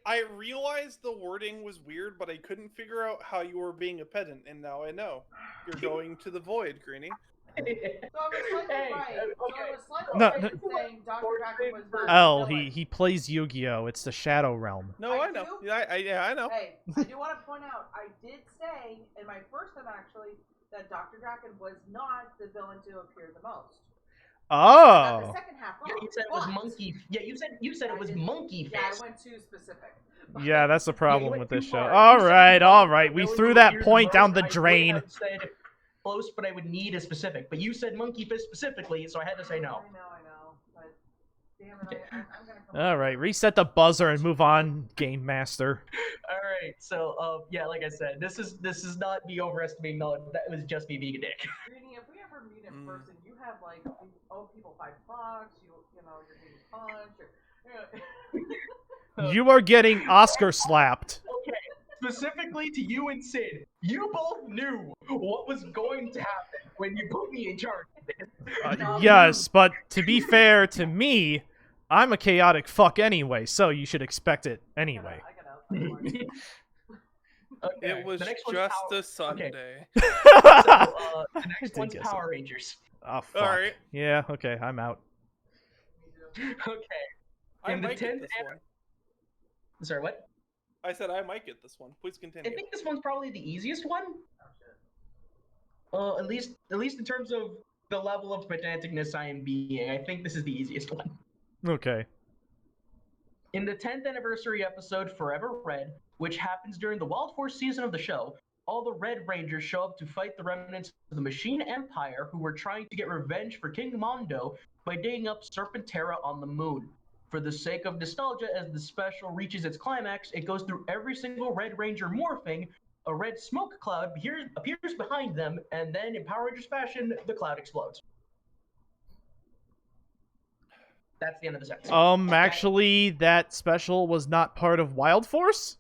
I realized the wording was weird, but I couldn't figure out how you were being a pedant, and now I know. You're going to the void, Greenie. So I was slightly right. So I was slightly No, right no. in saying Dr. Draken was not L, the villain. he plays Yu-Gi-Oh! It's the Shadow Realm. No, I I know. do? Yeah, I know. Hey, I do want to point out, I did say in my first time actually that Dr. Draken was not the villain to appear the most. I got the Oh. second half Yeah, wrong. you said it was but- monkey. Yeah, you said it was monkey Yeah, I fist. went too specific. Yeah, that's the problem went with too this show. far. All You said right, the all villain right. We who threw appeared that the point down most, the I would drain. have said close, but I would need a specific. But you said monkey fist specifically, so I had to say no. I know. But damn it, I'm gonna come All right, reset the buzzer and move on, Game Master. All right, so yeah, like I said, this is not me overestimating knowledge. That was just me being a dick. Greenie, if we ever meet in person, you have like you owe people $5. You know you're getting punched. You are getting Oscar slapped. Okay, specifically to you and Sid, you both knew what was going to happen when you put me in charge of this. Yes, but to be fair to me, I'm a chaotic fuck anyway, so you should expect it anyway. I got out. Okay, It was the next one's just Power- a Sunday. So, the I next did one's guess Power Rangers. Oh, fuck. All right. Yeah, okay, I'm out. Okay. I In the might get 10th this one. Sorry, what? I said I might get this one. Please I continue. think this one's probably the easiest one. At least in terms of the level of pedanticness I am being, I think this is the easiest one. Okay. In the 10th anniversary episode, Forever Red, which happens during the Wild Force season of the show, all the Red Rangers show up to fight the remnants of the Machine Empire who were trying to get revenge for King Mondo by digging up Serpentera on the moon. For the sake of nostalgia, as the special reaches its climax, it goes through every single Red Ranger morphing. A red smoke cloud appears behind them, and then, in Power Rangers fashion, the cloud explodes. That's the end of the sentence. Actually, that special was not part of Wild Force?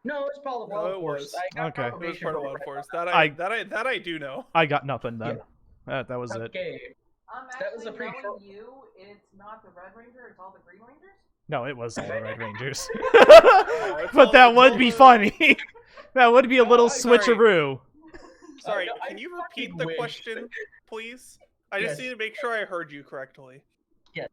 No, it's part of No, Wild it Force. was. I got Okay. It was confirmation part of from Wild Red Force. Rock. That I do know. I got nothing then. That was it. Okay. That was a pretty knowing short- you, it's not the Red Ranger, it's all the Green Rangers? No, it was all the Red Rangers. it's But all- that it's would all be the- funny. That would be a little sorry. switcheroo. Sorry, No, I can you fucking repeat the wish. question, please? I just Yes. need to make sure I heard you correctly. Yes.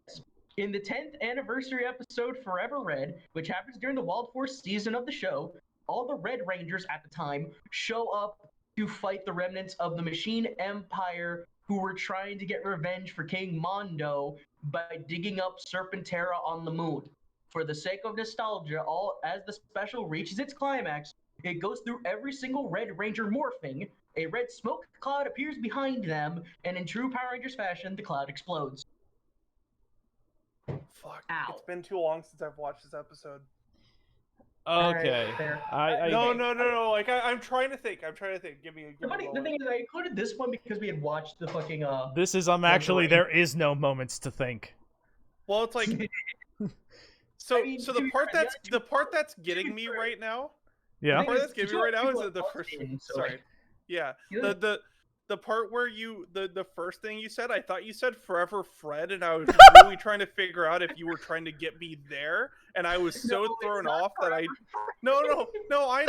In the 10th anniversary episode Forever Red, which happens during the Wild Force season of the show, all the Red Rangers at the time show up to fight the remnants of the Machine Empire who were trying to get revenge for King Mondo by digging up Serpentera on the moon. For the sake of nostalgia, as the special reaches its climax, it goes through every single Red Ranger morphing, a red smoke cloud appears behind them, and in true Power Rangers fashion, the cloud explodes. Fuck. Ow. It's been too long since I've watched this episode. Okay. Fair. No. Like I'm trying to think. Give me a The thing is, I included this one because we had watched the fucking This is actually there is no moments to think. Well, it's like so. I mean, so the part that's getting me right now. Yeah. The part that's getting me right now is the first. Sorry. Like, yeah. yeah. The part where the first thing you said, I thought you said Forever Fred, and I was really trying to figure out if you were trying to get me there, and I was so thrown off that I. No, I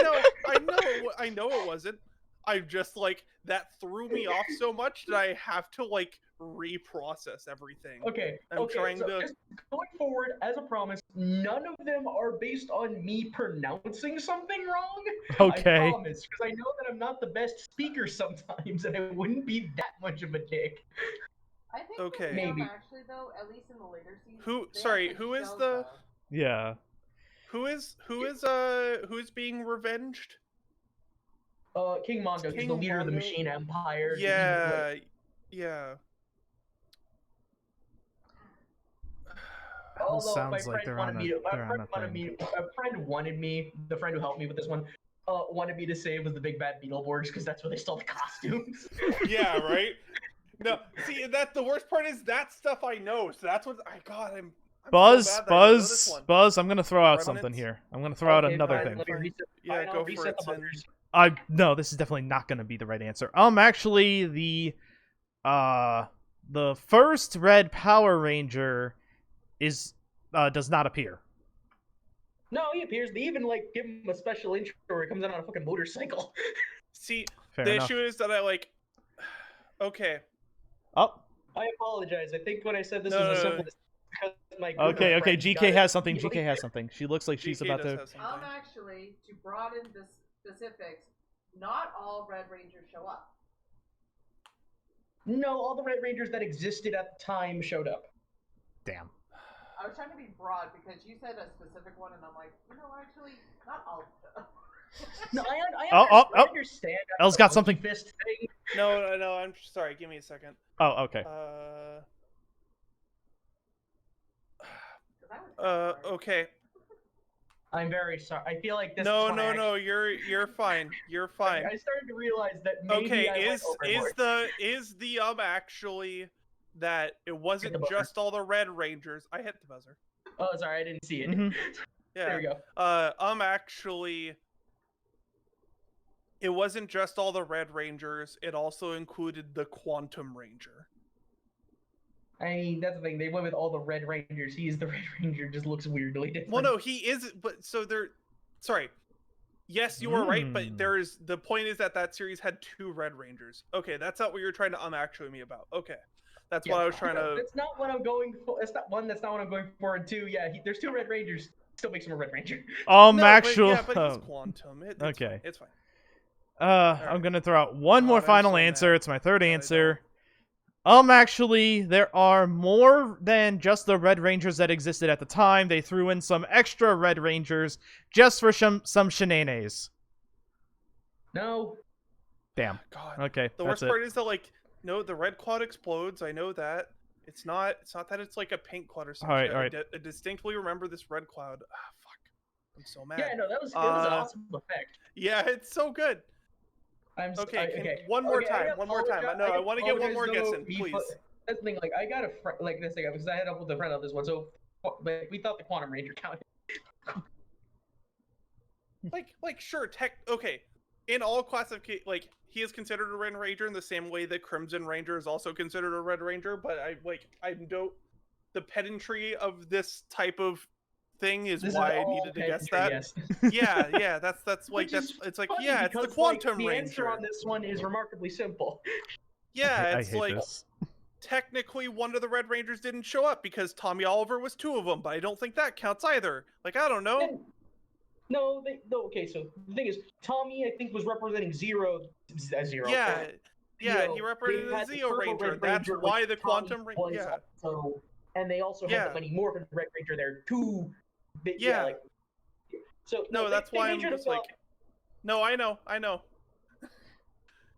know it wasn't. I just like that threw me off so much that I have to like reprocess everything. Okay. I'm trying to. Just going forward, as a promise, none of them are based on me pronouncing something wrong. Okay. I promise, because I know that I'm not the best speaker sometimes, and I wouldn't be that much of a dick. I think Okay. Maybe. actually though, at least in the later seasons. Who is the? Yeah. Who's being revenged? King Mondo, he's King the leader of the Mondo? Machine Empire. Yeah. Although sounds my like friend they're wanted on a- me to, they're on a thing. a friend wanted me, the friend who helped me with this one, wanted me to say it was the Big Bad Beetleborgs because that's where they stole the costumes. Yeah, right. No, see that the worst part is that stuff I know. So that's what I'm Buzz, so bad that I know this one. Buzz, I'm gonna throw out Remnants? something here. I'm gonna throw out Okay, another fine, thing. let me reset- Yeah, fine, I'll go for reset it, the Sin. buttons. No, this is definitely not gonna be the right answer. Actually, the first Red Power Ranger does not appear. No, he appears. They even like give him a special intro where he comes out on a fucking motorcycle. See, Fair the enough. issue is that I like. Okay. Oh, I apologize. I think when I said this No, was the no, no. simplest because my okay. Google friend GK got it has something. immediately. GK has something. She looks like she's GK about does to. have something. Actually, to broaden the specifics, not all Red Rangers show up. No, all the Red Rangers that existed at the time showed up. Damn. I was trying to be broad because you said a specific one, and I'm like, actually, not all. No, Oh, I understand. Elle's got something. Fist thing. No, I'm sorry. Give me a second. Oh, okay. Okay. I'm very sorry. I feel like this. No, one you're fine. You're fine. I started to realize that maybe Okay, I went overboard. is the actually that it wasn't Hit the buzzer. just all the Red Rangers. I hit the buzzer. Oh, sorry, I didn't see it. Mhm. Yeah. There we go. Actually, it wasn't just all the Red Rangers. It also included the Quantum Ranger. I mean, that's the thing. They went with all the Red Rangers. He's the Red Ranger. Just looks weirdly different. Well, no, he is. But so they're. Sorry. Yes, you were right, but there is the point is that series had 2 Red Rangers. Okay, that's not what you're trying to actually me about. Okay, that's what I was trying to. That's not what I'm going for. That's not one. That's not what I'm going for. And 2, yeah, there's 2 Red Rangers. Still makes him a Red Ranger. No, actually. but he's Quantum. Okay. It's fine. I'm gonna throw out one more I'm final so answer. mad It's my third that I answer. Actually, there are more than just the Red Rangers that existed at the time. They threw in some extra Red Rangers just for some shenanigans. No. Damn. God. Okay, The that's worst it. part is that no, the red cloud explodes. I know that. It's not that it's like a pink cloud or something. All right. I distinctly remember this red cloud. Ah, fuck. I'm so mad. Yeah, no, that was an awesome effect. Yeah, it's so good. Okay. One more Okay, time. No, I want to get one more guess in, apologize, though, please. That's the thing. Like, I got a friend like this thing because I had up with a friend on this one. So, like, we thought the Quantum Ranger counted. like sure, okay. In all classifications, like he is considered a Red Ranger in the same way that Crimson Ranger is also considered a Red Ranger. But I don't. The pedantry of this type of thing is why I needed to guess that. Yes. Yeah, that's Which is it's like funny yeah, it's the because, Quantum the Ranger. answer on this one is remarkably simple. Yeah, I it's hate like this. technically one of the Red Rangers didn't show up because Tommy Oliver was 2 of them, but I don't think that counts either. Like, I don't know. No, okay, so the thing is, Tommy, I think, was representing Zero. Yeah, yeah, he They represented had the the Zeo Purple Ranger. Red That's Ranger, why which the Tommy Quantum Ranger. was Yeah, also, and they also Yeah. had the Mighty Morphin Red Ranger there too. Yeah. Like, so no, that's why I'm should just have like, no, I know.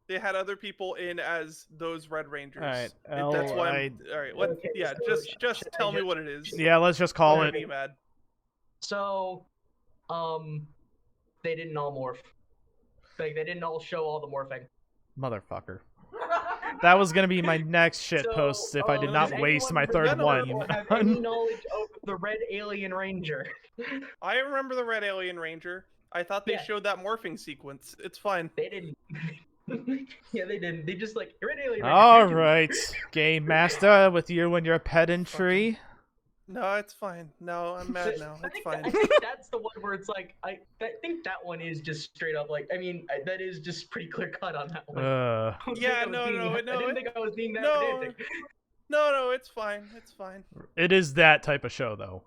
They had other people in as those Red Rangers. Alright, That's why I'm. All right, what? Okay, Yeah, so just should I tell me just- what it is. Yeah, let's just call Don't it. be mad. So, they didn't all morph. Like, they didn't all show all the morphing. Motherfucker. That was gonna be my next shit So, post if I did not does waste my anyone third remember one. or have any knowledge of the Red Alien Ranger? I remember the Red Alien Ranger. I thought they Yeah. showed that morphing sequence. It's fine. They didn't. Yeah, they didn't. They just like Red Alien Ranger. Alright, Game Master, with you and your pedantry. No, it's fine. No, I'm mad now. It's fine. I think that's the one where it's like I think that one is just straight up like that is just pretty clear cut on that one. Uh, I don't think Yeah, I was I didn't think I was being that No. pedantic. No, it's fine. It's fine. it is that type of show, though.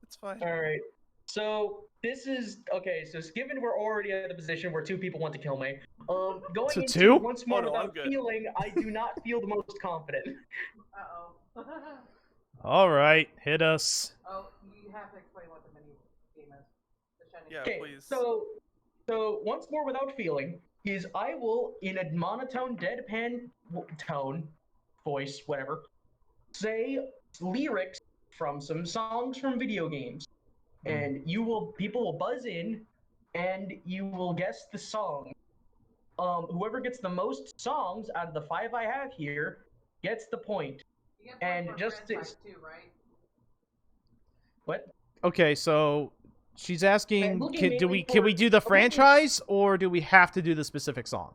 It's fine. All right. So this is okay. So given we're already at the position where 2 people want to kill me, going So into 2? once more Oh, no, I'm without good. feeling, I do not feel the most confident. Uh-oh. Alright, hit us. Oh, you have to explain what the mini game is. The shiny Yeah, Okay, please. so once more without feeling is I will in a monotone deadpan tone, voice, whatever, say lyrics from some songs from video games, and people will buzz in, and you will guess the song. Whoever gets the most songs out of the 5 I have here gets the point. You get And one for just franchise too, right? What? Okay, so she's asking, looking can mainly we do the for- franchise, or do we have to do the specific song?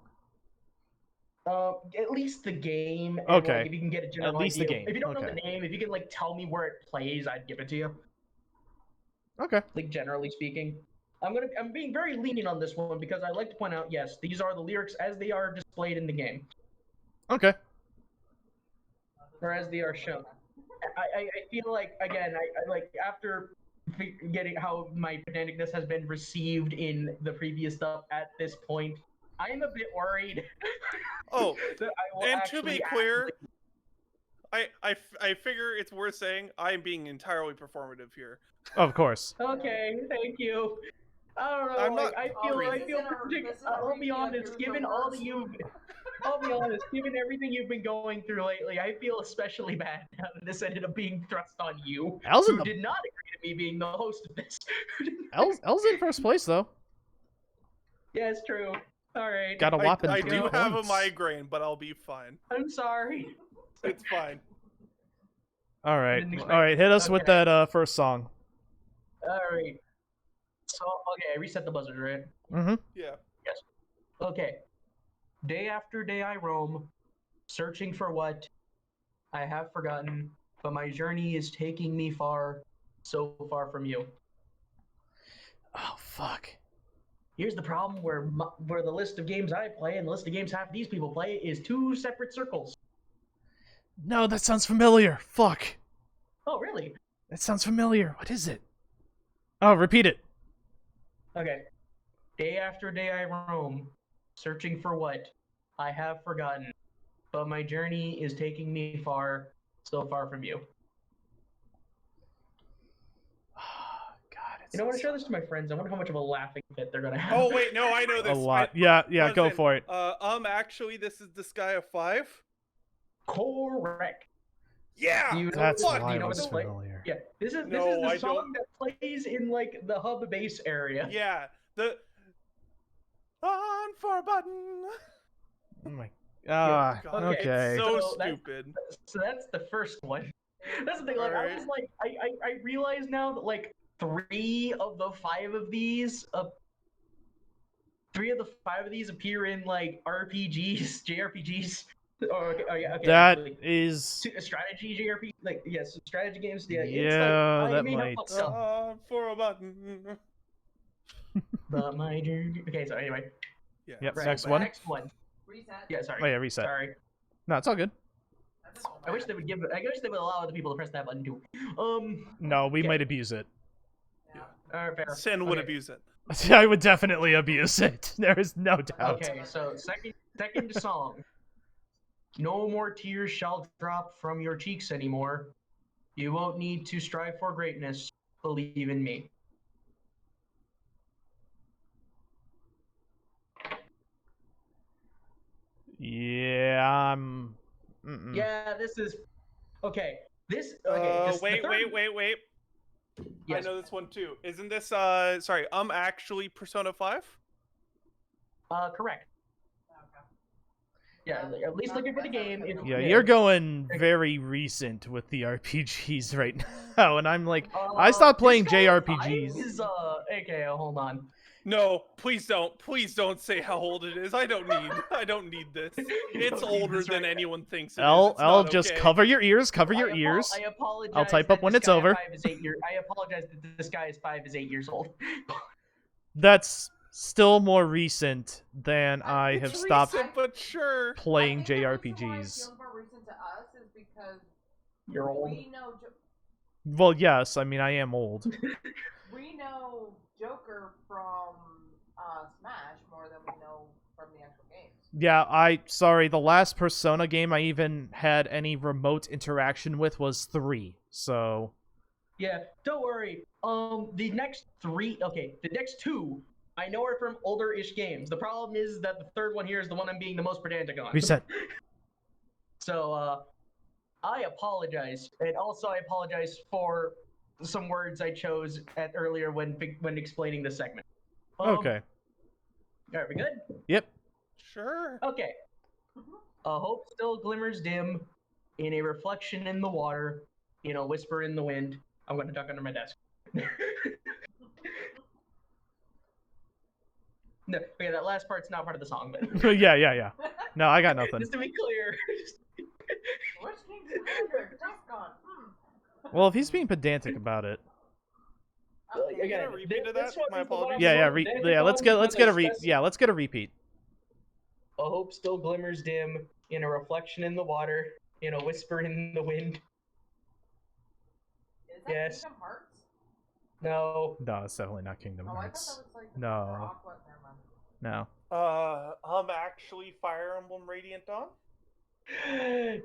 At least the game. And, Okay. Like, if you can get a general At least the idea. game, If you don't know okay. the name, if you can like tell me where it plays, I'd give it to you. Okay. Like generally speaking, I'm being very lenient on this one because I like to point out, yes, these are the lyrics as they are displayed in the game, Okay. or as they are shown. I feel like again, I like after getting how my pedanticness has been received in the previous stuff at this point, I'm a bit worried. Oh, that I will and to be actually clear, I figure it's worth saying I'm being entirely performative here. Of course. Okay, thank you. I don't know. I'm like, not- I feel. this is a I'll be repeat of honest. your Given all numbers. that you've, I'll be honest. Given everything you've been going through lately, I feel especially bad now that this ended up being thrust on you, El's in who the did not agree to me being the host of this. El's in first place though. Yeah, it's true. All right. Got a whopping I 3 do have a points. migraine, but I'll be fine. I'm sorry. It's fine. All right, Didn't expect all right. Hit us with Okay. that first song. All right. So okay, I reset the buzzers, right? Mm-hmm. Yeah. Okay. Day after day I roam, searching for what I have forgotten, but my journey is taking me far, so far from you. Oh fuck. Here's the problem where the list of games I play and the list of games half these people play is 2 separate circles. No, that sounds familiar. Fuck. Oh, really? That sounds familiar. What is it? Oh, repeat it. Okay. Day after day I roam, searching for what I have forgotten, but my journey is taking me far, so far from you. God, it's You know, I want to show this to my friends. I wonder how much of a laughing fit they're gonna have. Oh wait, no, I know this. a lot. Yeah, go listen, for it. Actually, this is the Sky of 5. Correct. Yeah. Do you know That's this- why do you I know was this play? familiar. Yeah, this is No, the I song that plays in like the hub base area. Yeah. The on for a button. Oh my. God, Okay. It's so So that's- stupid. So that's the first one. That's the thing. Like I was like, I realize now that like 3 of the 5 of these, 3 of the 5 of these appear in like RPGs, JRPGs. Oh yeah, okay. That like, is. strategy JRPG, like yes, strategy games. Yeah, Yeah, it's like, that I may have might- fucked up, On for a button. but my journey. Okay, so anyway, Yeah. Yep. right, Next one. Next one. Reset. Yeah, sorry. Oh yeah, reset. Sorry. No, it's all good. I'm I wish they would give. I wish they would allow other people to press that button too. No, we Okay. might abuse it. Fair. Sin would Okay. abuse it. I would definitely abuse it. There is no doubt. Okay, so second song. No more tears shall drop from your cheeks anymore. You won't need to strive for greatness. Believe in me. Yeah, Yeah, this is okay. This okay. This, the Wait. Yes. I know this one too. Isn't this sorry, actually Persona 5? Correct. Yeah, at least looking for the game. yeah, you're going very recent with the RPGs right now, and I'm like, I stopped playing JRPGs. Okay, hold on. No, please don't. Please don't say how old it is. I don't need this. It's don't need older this than right anyone thinks it is. L, It's L, not just okay. cover your ears, cover your ears. I apologize. I'll type that up when this it's guy at over. 5 is 8 years. I apologize that this guy is 5 old. That's still more recent than I It's have stopped recent, but sure. playing I think the reason why it JRPGs. feels more recent to us is because You're old. we know Well, yes, I mean, I am old. we know Joker from Smash more than we know from the actual games. Yeah, sorry, the last Persona game I even had any remote interaction with was 3, so... Yeah, don't worry. The next two, I know are from older-ish games. The problem is that the third one here is the one I'm being the most pedantic on. Reset. So, I apologize, and also I apologize for some words I chose earlier when explaining this segment. Okay. Are we good? Yep. Sure. Okay. A hope still glimmers dim, in a reflection in the water, in a whisper in the wind. I'm going to duck under my desk. No, okay, that last part's not part of the song, but yeah. No, I got nothing. just to be clear. Which game's your just gone? Well, if he's being pedantic about it... Okay. Again, a repeat of this that? one My is the one apologies. I'm Yeah, most pedantic let's on get because a I stress- repeat. A hope still glimmers dim, in a reflection in the water, in a whisper in the wind. Is that Yes. Kingdom Hearts? No. No, it's definitely not Kingdom Oh, I thought Hearts. that was like No. Aqua. Never mind. No. Actually Fire Emblem Radiant Dawn?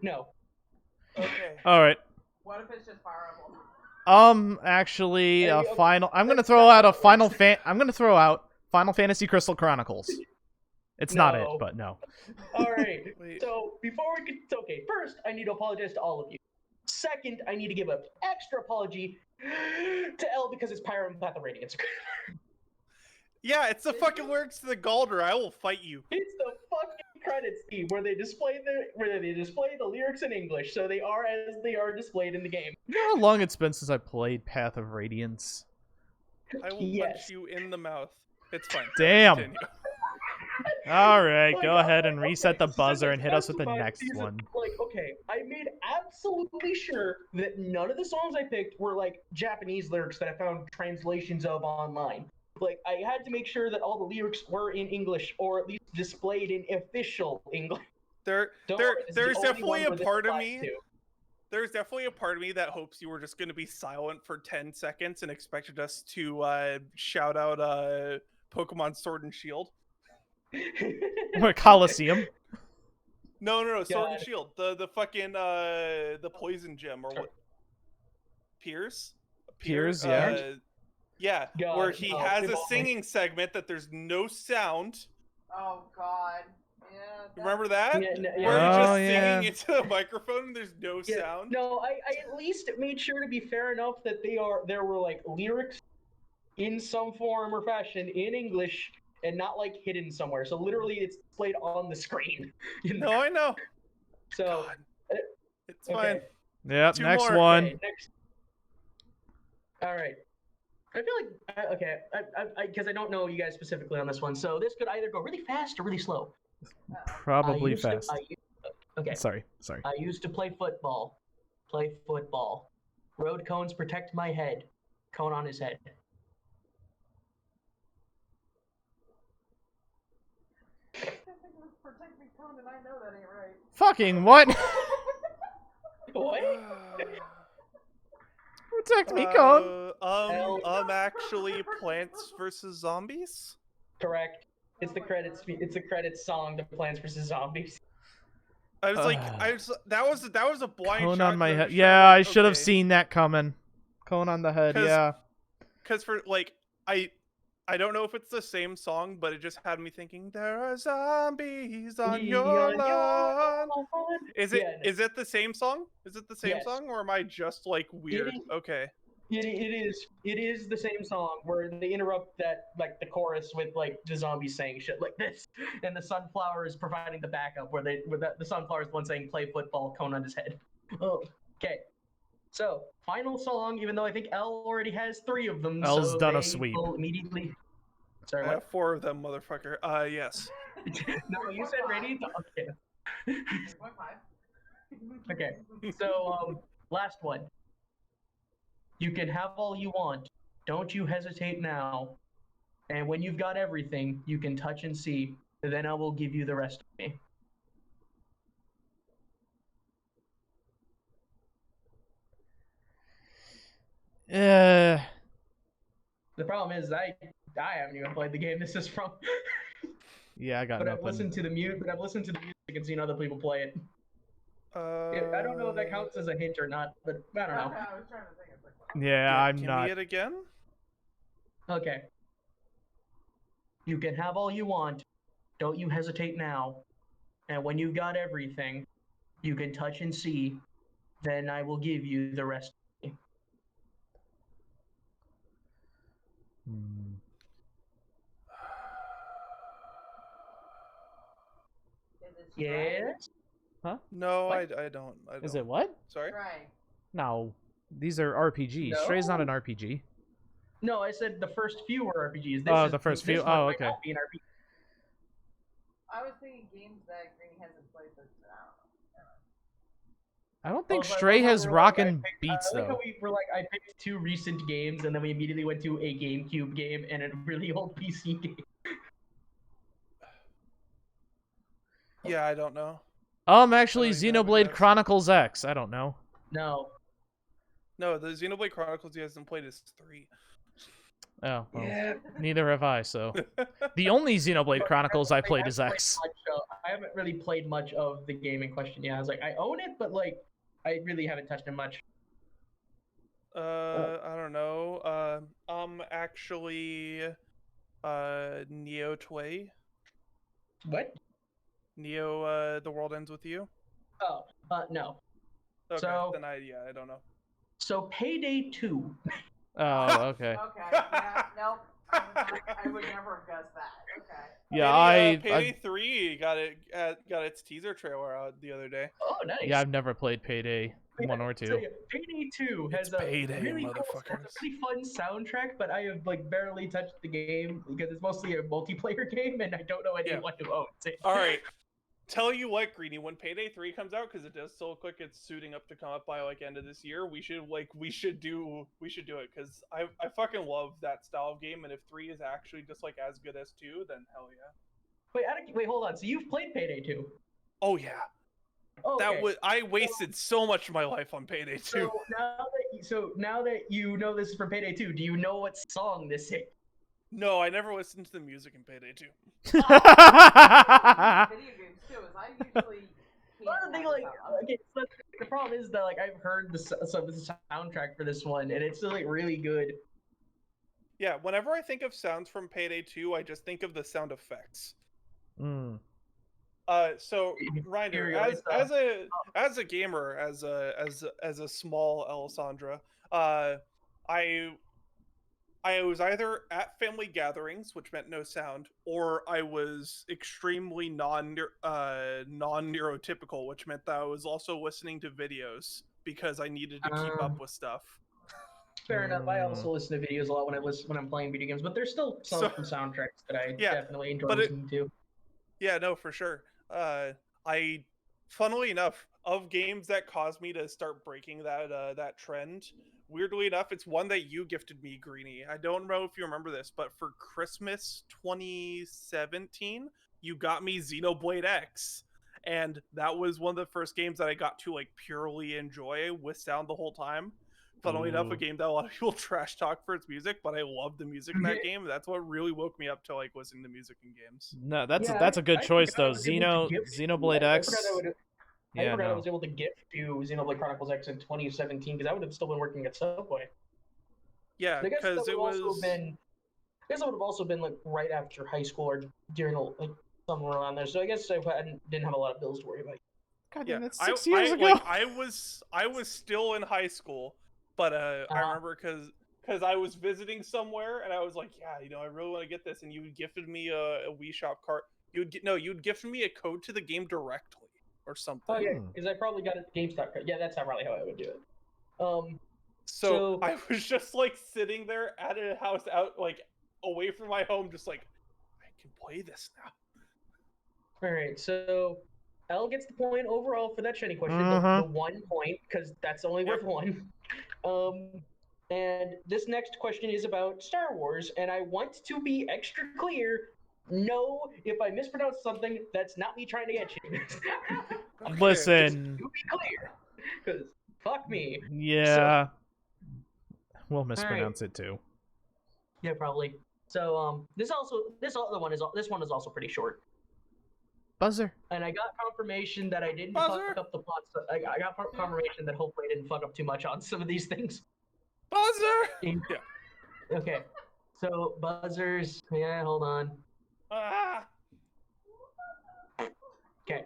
No. Okay. Alright. What if it's just Fire Emblem? Actually, Hey, a okay, final... I'm gonna let's throw stop. out a Final I'm gonna throw out Final Fantasy Crystal Chronicles. It's not it, No. but no. All right. Wait. So before we get okay, first I need to apologize to all of you. Second, I need to give an extra apology to L because it's Pyro Path of Radiance. Yeah, it's the fucking lyrics to the Galder. I will fight you. It's the fucking credits scheme where they display the lyrics in English, so they are as they are displayed in the game. You know how long it's been since I played Path of Radiance? I will Yes. punch you in the mouth. It's fine. Damn. Continue. Alright, Like, go ahead and okay, reset the so buzzer and hit us with the specify next these are- one. Like, okay, I made absolutely sure that none of the songs I picked were like Japanese lyrics that I found translations of online. Like, I had to make sure that all the lyrics were in English, or at least displayed in official English. There's Don't worry, this is the there's only definitely one a where this part of applies me. to. There's definitely a part of me that hopes you were just going to be silent for 10 seconds and expected us to shout out Pokemon Sword and Shield. Or Coliseum. No, Sword and God. Shield. The fucking the poison gem or what? Piers? Piers, yeah. Yeah, God, where he no, has if a only. singing segment that there's no sound. Oh God. Yeah. Remember that? Yeah, no, Where yeah. he's just Oh, yeah. singing into the microphone and there's no Yeah, sound. no, I at least made sure to be fair enough that there were like lyrics in some form or fashion in English and not like hidden somewhere. So literally, it's displayed on the screen. No, I know. So God. It's okay. fine. Yep, Two next more. one. Okay, next. All right. I feel like okay, because I don't know you guys specifically on this one, so this could either go really fast or really slow. Probably fast. Okay. Sorry. I used to play football. Road cones protect my head. Cone on his head. Protect me, Cone, and I know that ain't right. Fucking what? What? Protect me, Con. Actually, Plants vs Zombies. Correct. It's the credits. It's a credits song to Plants vs Zombies. I was like, that was a blind Cone shot. on my 'cause I head. was Yeah, sure, I like, should have okay. seen that coming. Cone on the head. Yeah. Because for like, I don't know if it's the same song, but it just had me thinking, there are zombies on your lawn. Is it Yeah, is it the same song? Is it the same Yes. song, or am I just like weird? is. Okay. It is the same song where they interrupt that like the chorus with like the zombies saying shit like this, and the sunflower is providing the backup where the sunflower is the one saying play football, cone on his head. Oh, okay. So final song, even though I think L already has 3 of them, L's so done a they sweep. will immediately. Sorry, I have what? 4 of them, motherfucker. Yes. No, you said ready. Okay. 3.5. Okay. So last one. You can have all you want. Don't you hesitate now. And when you've got everything, you can touch and see. Then I will give you the rest of me. Uh, The problem is I haven't even played the game this is from. yeah, I got But nothing. I've listened to the music and seen other people play it. I don't know if that counts as a hint or not, but I don't know. I was trying to think. It's like, Yeah, I'm Give not. me it again. Okay. You can have all you want. Don't you hesitate now. And when you've got everything, you can touch and see. Then I will give you the rest of me. Hmm. is it Stray? Yes. No, What? I don't. Is it what? Sorry. Stray. No. These are RPGs. Stray's not an No. RPG. No, I said the first few were RPGs. The first few? This one Oh, might okay. not be an RPG. I was thinking games that Greeny hasn't played, but I don't think Also, I Stray love how has we're like, rockin' beats, I like though. how we were like, I picked 2 recent games, and then we immediately went to a GameCube game and a really old PC game. Yeah, I don't know. Actually, I don't even have a Xenoblade guess. Chronicles X. I don't know. No. No, the Xenoblade Chronicles he hasn't played is 3. Oh, well, Yeah. neither have I, so. The only Xenoblade Chronicles I played is X. I haven't really played much of the game in question. Yeah, I was like, I own it, but like, I really haven't touched it much. I don't know. Actually, Neo Tway. What? Neo, The World Ends With You. Oh, no. Okay, So- then I don't know. So Payday 2. Oh, okay. Okay, yeah, nope. I would never have guessed that. Okay. Yeah, Payday 3 got its teaser trailer out the other day. Oh, nice. Yeah, I've never played Payday 1 or 2. So, yeah, Payday 2 has It's a Payday, really cool, motherfuckers. has a really fun soundtrack, but I have like barely touched the game because it's mostly a multiplayer game, and I don't know anyone who owns it. All right. Tell you what, Greeny, when Payday 3 comes out, because it does still look like it's suiting up to come up by like end of this year, we should do it, because I fucking love that style of game, and if 3 is actually just like as good as 2, then hell yeah. Wait, hold on. So you've played Payday 2? Oh yeah. Oh, okay. I wasted so much of my life on Payday 2. So now that you know this is from Payday 2, do you know what song this is? No, I never listened to the music in Payday 2. Video games too, is I usually Well, can't the thing, talk like, about them. okay, so the problem is that like I've heard the soundtrack for this one, and it's like really good. Yeah, whenever I think of sounds from Payday 2, I just think of the sound effects. Mm. So Here Ryder, we go, as a gamer, as a small Alessandra, I was either at family gatherings, which meant no sound, or I was extremely non-neurotypical, which meant that I was also listening to videos because I needed to keep up with stuff. Fair enough. I also listen to videos a lot when I'm playing video games, but there's still some soundtracks that I definitely enjoy listening to. Yeah, no, for sure. Funnily enough, of games that caused me to start breaking that trend, weirdly enough, it's one that you gifted me, Greeny. I don't know if you remember this, but for Christmas 2017, you got me Xenoblade X. and that was one of the first games that I got to like purely enjoy with sound the whole time. Funnily enough, a game that a lot of people trash talk for its music, but I love the music in that game. That's what really woke me up to like listening to music in games. No, that's Yeah, a good I choice forgot I though. was able to Xenoblade X. I forgot I was able to gift to Xenoblade Chronicles X in 2017 because I would have still been working at Subway. Yeah, I guess that because would it also was. been. I guess it would have also been like right after high school or during like somewhere around there. So I guess I didn't have a lot of bills to worry about. God Yeah, damn, that's 6 years ago. Like, I was still in high school, but I remember because I was visiting somewhere and I was like, yeah, you know, I really want to get this, and you gifted me a Wii Shop card. You'd gifted me a code to the game directly or something. Oh yeah, because I probably got it at GameStop. Yeah, that's probably how I would do it. So I was just like sitting there at a house out like away from my home, just like I can play this now. All right, so L gets the point overall for that shiny question, the 1 point, because that's only worth 1. And this next question is about Star Wars, and I want to be extra clear. No, if I mispronounce something, that's not me trying to get you. Okay. Listen. To be clear, because fuck me. Yeah. We'll mispronounce it too. Yeah, probably. So this one is also pretty short. Buzzer. And I got confirmation that I didn't Buzzer. fuck up the plots. I got confirmation that hopefully I didn't fuck up too much on some of these things. Buzzer. Yeah. Okay. So buzzers. Yeah, hold on. Ah. Okay.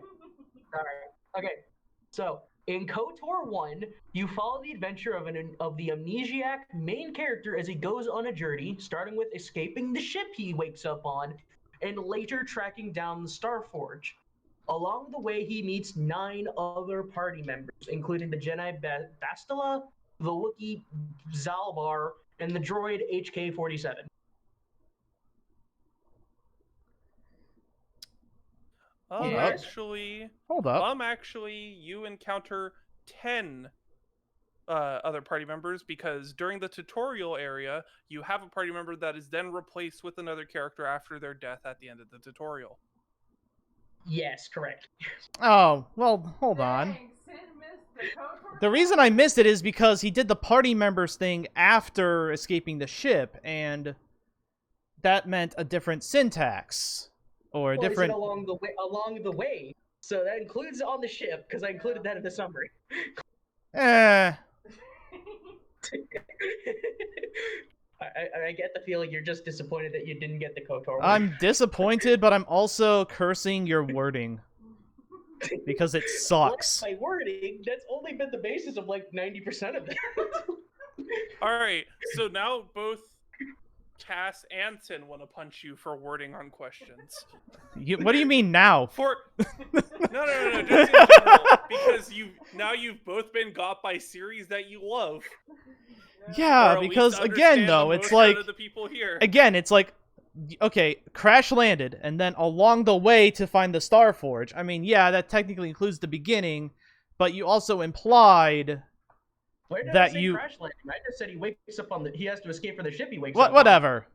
All right. Okay. So in KOTOR 1, you follow the adventure of the amnesiac main character as he goes on a journey, starting with escaping the ship he wakes up on, and later tracking down the Starforge. Along the way, he meets 9 other party members, including the Jedi Bastila, the Wookiee Zalbar, and the droid HK-47. Hold up. Actually, you encounter 10 other party members, because during the tutorial area, you have a party member that is then replaced with another character after their death at the end of the tutorial. Yes, correct. Oh, well, hold on. Sid missed the KOTOR The reason I missed it is because he did the party members thing after escaping the ship, and that meant a different syntax. Or a different... along the way. So that includes on the ship, because I included that in the summary. I get the feeling you're just disappointed that you didn't get the KOTOR one. I'm disappointed, but I'm also cursing your wording. Because it sucks. My wording? That's only been the basis of like 90% of it. Alright, so now both Cass and Sin want to punch you for wording on questions. What do you mean now? No, just in general, because you've both been got by series that you love. Yeah, because again though, it's like the people here. Again, it's like, okay, crash landed, and then along the way to find the Starforge. I mean, yeah, that technically includes the beginning, but you also implied Where did that I say crash landing? I just said he wakes up on the. He has to escape from the ship. He wakes up. Whatever.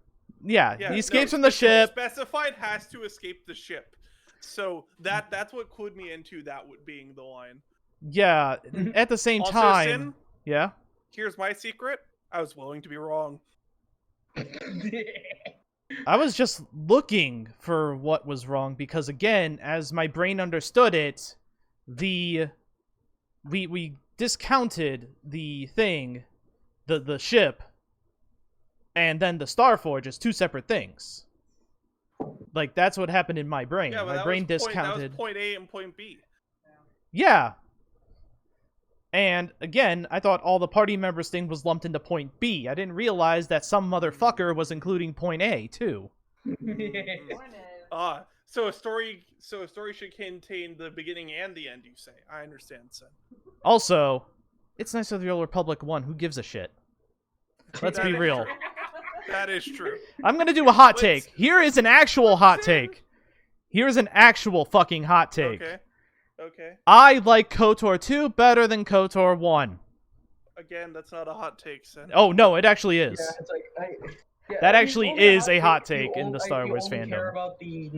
Yeah, he escapes from the ship. Specified has to escape the ship, so that's what clued me into that being the line. Yeah. At the same Also, time. Sin, yeah. Here's my secret. I was willing to be wrong. I was just looking for what was wrong because, again, as my brain understood it, we discounted the thing, the ship, and then the Starforge as 2 separate things. Like, that's what happened in my brain. Yeah, my brain discounted. That was point A and point B. Yeah. And, again, I thought all the party members thing was lumped into point B. I didn't realize that some motherfucker was including point A, too. So a story should contain the beginning and the end, you say. I understand, son. Also, it's nice of the Old Republic 1. Who gives a shit? Let's be real. True. That is true. I'm gonna do a hot take. Here is an actual hot take. Here's an actual fucking hot take. Okay. I like KOTOR 2 better than KOTOR 1. Again, that's not a hot take, son. Oh, no, it actually is. Yeah, it's like, that actually is a hot take in the Star Wars fandom. I care about the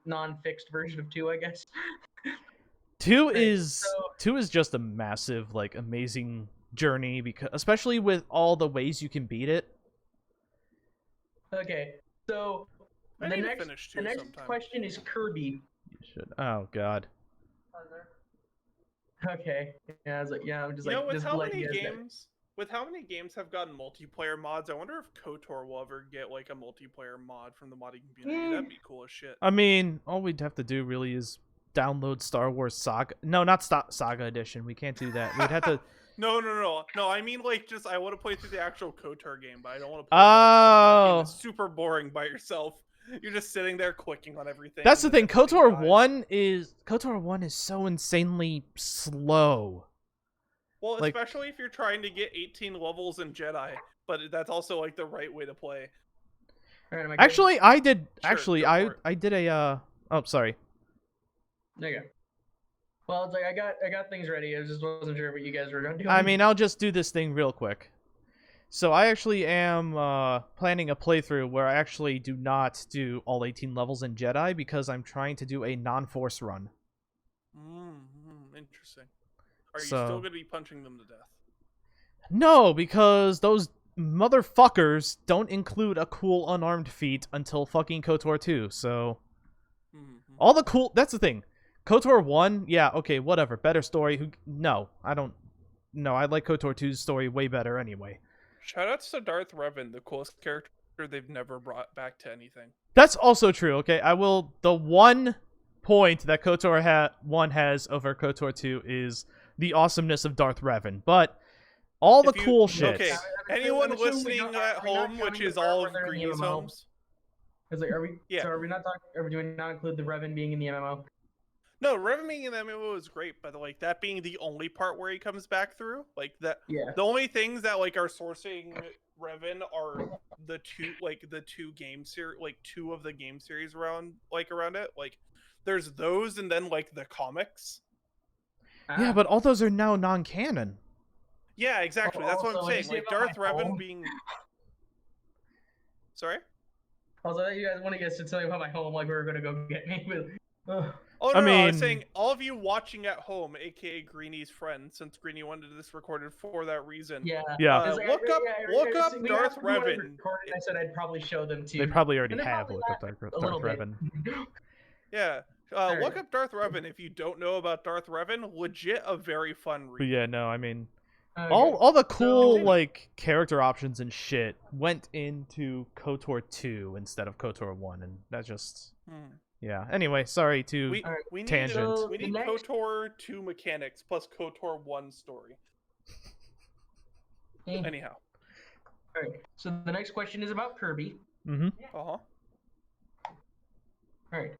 non-fixed version of 2, I guess. Two Right, is so- two is just a massive, like, amazing journey, because especially with all the ways you can beat it. Okay, so I the need to next finish the two next sometime. question is Kirby. You should. Oh God. Buzzer. Okay, yeah, I was like, yeah, I'm just You know, like, with just how letting many you guys know. games, with how many games have gotten multiplayer mods, I wonder if KOTOR will ever get like a multiplayer mod from the modding community. That'd be cool as shit. I mean, all we'd have to do really is download Star Wars Saga. No, not Saga Edition. We can't do that. We'd have to. No. I mean, like, just I want to play through the actual KOTOR game, but I don't want to play Oh. that game. It's super boring by yourself. You're just sitting there clicking on everything. That's the and thing. everything KOTOR 1 is so insanely slow. Well, like- especially if you're trying to get 18 levels in Jedi, but that's also like the right way to play. All right, am I good? Actually, I did. Sure, Actually, go for it. I did a. Oh, sorry. There you go. Well, it's like I got things ready. I just wasn't sure what you guys were gonna do. I mean, I'll just do this thing real quick. So I actually am planning a playthrough where I actually do not do all 18 levels in Jedi, because I'm trying to do a non-force run. Interesting. Are you So- still going to be punching them to death? No, because those motherfuckers don't include a cool unarmed feat until fucking KOTOR 2. So all the cool. That's the thing. KOTOR 1, yeah, okay, whatever. Better story. No, I don't. No, I like KOTOR 2's story way better anyway. Shoutouts to Darth Revan, the coolest character they've never brought back to anything. That's also true, okay? I will. The one point that KOTOR 1 has over KOTOR 2 is the awesomeness of Darth Revan. But all the If you- cool shit. Okay, anyone listening at home, which is all of Greeny's homes. It's like, are we? Yeah. So are we not talking? Are we doing not include the Revan being in the MMO? No, Revan being in the MMO is great, but like that being the only part where he comes back through, like that. Yeah. The only things that like are sourcing Revan are the two game series, like two of the game series around it. Like there's those, and then like the comics. Yeah, but all those are now non-canon. Yeah, exactly. That's what I'm Also, what saying. you say Like about Darth my Revan home? being. Sorry. Also, you guys want to get to tell you about my home, like we were gonna go get me with. Ugh. Oh I no, I was mean- saying all of you watching at home, aka Greeny's friend, since Greeny wanted this recorded for that reason. Yeah. Yeah. It's like, Look up we Darth asked if we wanted to Revan. record it, and I said I'd probably show them to They you. probably already And they have probably looked up laughed Darth a little bit. Revan. Yeah. There Look you up Darth Revan if you don't know about Darth Revan. Legit a very fun But read. yeah, no, I mean, Okay. all the cool So- like character options and shit went into KOTOR 2 instead of KOTOR 1, and that's just yeah. Anyway, sorry to We, Alright. we need, Tangent. So we the need next- KOTOR 2 mechanics plus KOTOR 1 story. Eh. Anyhow. Alright, so the next question is about Kirby. Uh-huh. Alright.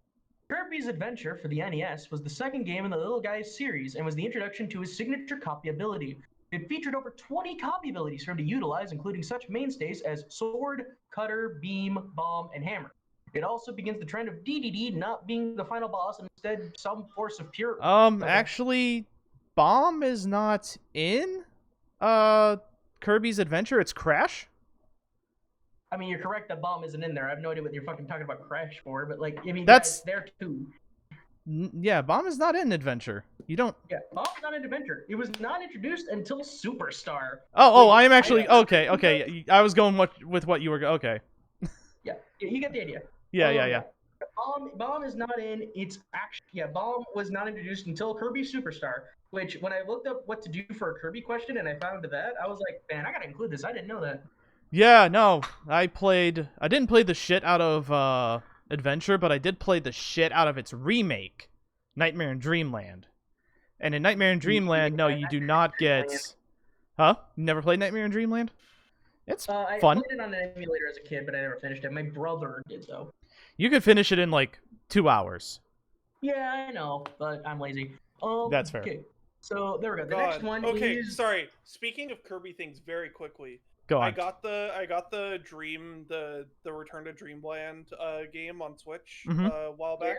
Kirby's Adventure for the NES was the second game in the Little Guys series and was the introduction to his signature copy ability. It featured over 20 copy abilities for him to utilize, including such mainstays as sword, cutter, beam, bomb, and hammer. It also begins the trend of DDD not being the final boss and instead some force of pure. Okay. Actually, Bomb is not in Kirby's Adventure. It's Crash. I mean, you're correct that bomb isn't in there. I have no idea what you're fucking talking about Crash for, but like, I mean, That's- it's there too. Yeah, Bomb is not in Adventure. You don't. Yeah, bomb's not an adventure. It was not introduced until Superstar. Oh, Wait, I am actually I- okay. I was going with what you were. Okay. Yeah, you get the idea. Yeah. Bomb is not in. It's actually Bomb was not introduced until Kirby Superstar. Which, when I looked up what to do for a Kirby question and I found that, I was like, man, I gotta include this. I didn't know that. Yeah, no, I didn't play the shit out of Adventure, but I did play the shit out of its remake, Nightmare in Dreamland. And in Nightmare in Dreamland, no, you do not get. Huh? You never played Nightmare in Dreamland? It's I fun. played it on an emulator as a kid, but I never finished it. My brother did though. You could finish it in like 2 hours. Yeah, I know, but I'm lazy. That's fair. Okay, so there we go. The God. next one Okay, is. sorry. Speaking of Kirby things very quickly. Go on. I got the Dream the Return to Dreamland game on Switch Mhm. a while back.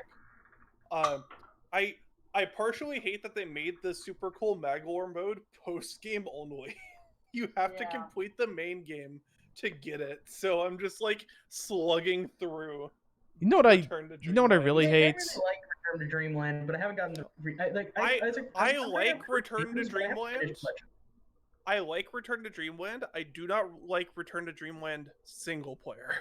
I partially hate that they made the super cool Maglor mode post game only. You have to Yeah. complete the main game to get it. So I'm just like slugging through. You know what I Return to you know what I Dreamland. really Yeah, hate? I really like Return to Dreamland, but I haven't gotten to I like Return to Dreamland. I like Return to Dreamland. I do not like Return to Dreamland single player.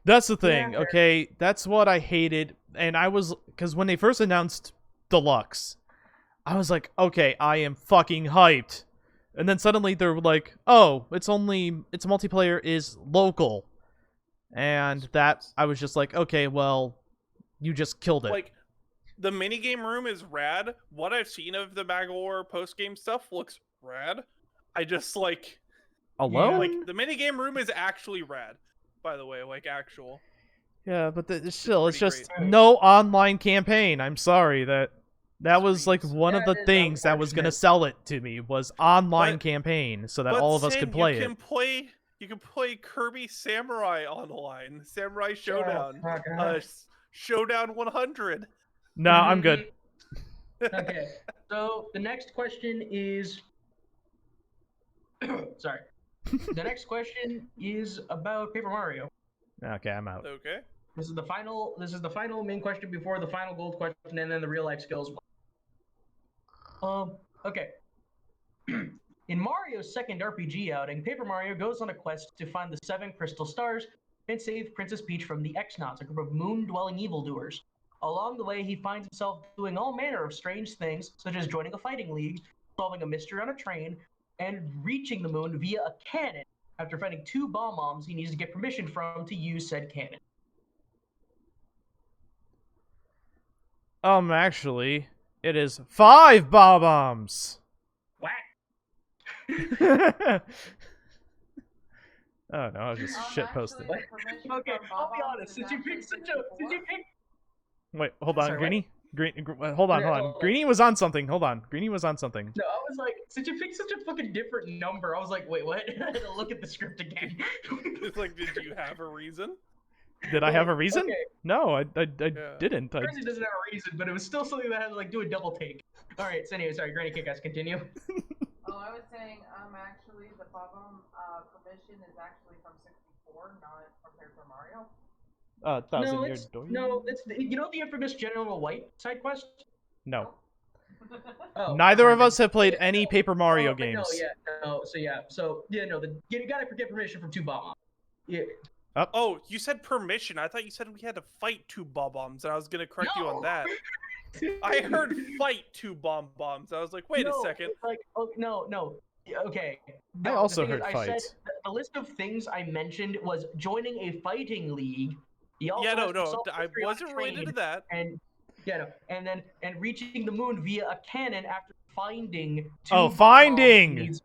That's the thing, Yeah. okay? That's what I hated. And I was... Because when they first announced Deluxe, I was like, okay, I am fucking hyped. And then suddenly they're like, oh, its multiplayer is local. And that, I was just like, okay, well, you just killed it. Like, the minigame room is rad. What I've seen of the Magolor post-game stuff looks rad. I just, like... Alone? Like, the minigame room is actually rad, by the way, like, actual. Yeah, but still, it's just great. no online campaign. I'm sorry, that was, like, Sweet. one of the That is things that was gonna unfortunate. sell it to me, was online But- campaign, so that But all of us Sin, could play you it. can play... You can play Kirby Samurai online. Samurai Showdown. Oh, God. Showdown 100. No, I'm good. Okay, so the next question is... Sorry. The next question is about Paper Mario. Okay, I'm out. Okay. This is the final main question before the final gold question, and then the real life skills one. Okay. In Mario's second RPG outing, Paper Mario goes on a quest to find the 7 crystal stars and save Princess Peach from the X-Nauts, a group of moon-dwelling evildoers. Along the way, he finds himself doing all manner of strange things, such as joining a fighting league, solving a mystery on a train, and reaching the moon via a cannon. After finding 2 bomb-bombs, he needs to get permission from to use said cannon. Actually, it is 5 bob-ombs! Whack! Oh no, I was just shit posting. Okay, I'll be honest. Since you picked... Wait, hold on, Sorry, what? Greenie? Hold on, Yeah, hold on. hold on. Greenie was on something. Hold on. Greenie was on something. No, I was like, since you picked such a fucking different number, I was like, wait, what? I had to look at the script again. It's like, did you have a reason? Did I have a reason? Okay. No, I Yeah. didn't. Crazy doesn't have a reason, but it was still something that I had to like do a double take. All right, so anyway, sorry, GrannyKA, guys, continue. Oh, I was saying, actually, the Bob-omb permission is actually from 64, not from Paper Mario. Thousand no, Year it's Door? no, it's you know the infamous General White side quest. No. Oh, Neither of sorry, us have played any Paper Mario but games. No, you gotta get permission from 2 bomb. Yeah. Oh, you said permission. I thought you said we had to fight 2 bomb-bombs, and I was gonna correct you on No. that. I heard fight 2 bomb-bombs. I was like, wait a No, second. Like, oh, no. Okay. I The also thing is, heard I fight. said the list of things I mentioned was joining a fighting league. He also Yeah, has to no, solve I mystery on a wasn't related to train, that. and reaching the moon via a cannon after finding 2 Oh, bombs finding! needs-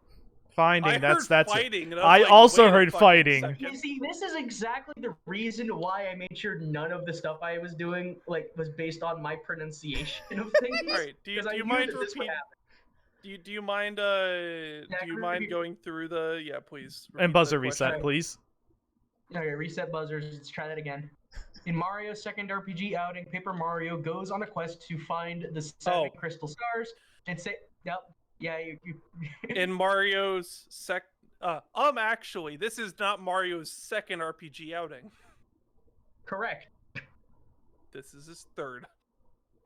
Finding, I that's heard it. fighting, and I was like, also wait a heard fucking fighting. second. You see, this is exactly the reason why I made sure none of the stuff I was doing was based on my pronunciation of things. All right, do Because I you knew mind that this would repeat? happen. Do you mind going through the please repeat And the buzzer question. reset, please. Okay, reset buzzers. Let's try that again. In Mario's second RPG outing, Paper Mario goes on a quest to find the 7 crystal stars and say, "Yep, yeah, you." In Mario's actually, this is not Mario's second RPG outing. Correct. This is his third.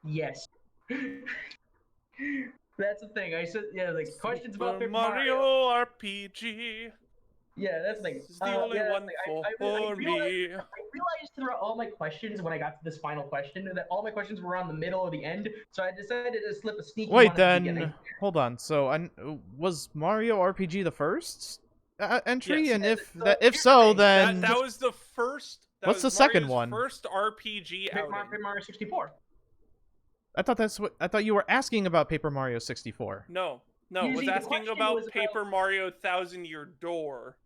Yes. That's the thing. I said, yeah, like questions about Super Paper Mario Mario. RPG. Yeah, that's the thing. This is the only yeah, one for me. I realized throughout all my questions when I got to this final question that all my questions were on the middle or the end, so I decided to slip a sneaky one Wait, at the beginning. then, hold on. So, was Mario RPG the first entry? Yes. And Yes, so if here's the so, thing. then That was the first. That What's was the second Mario's one? First RPG Paper outing. Mario 64. I thought you were asking about Paper Mario 64. No, You was see, the asking question about was Paper Mario Thousand Year Door.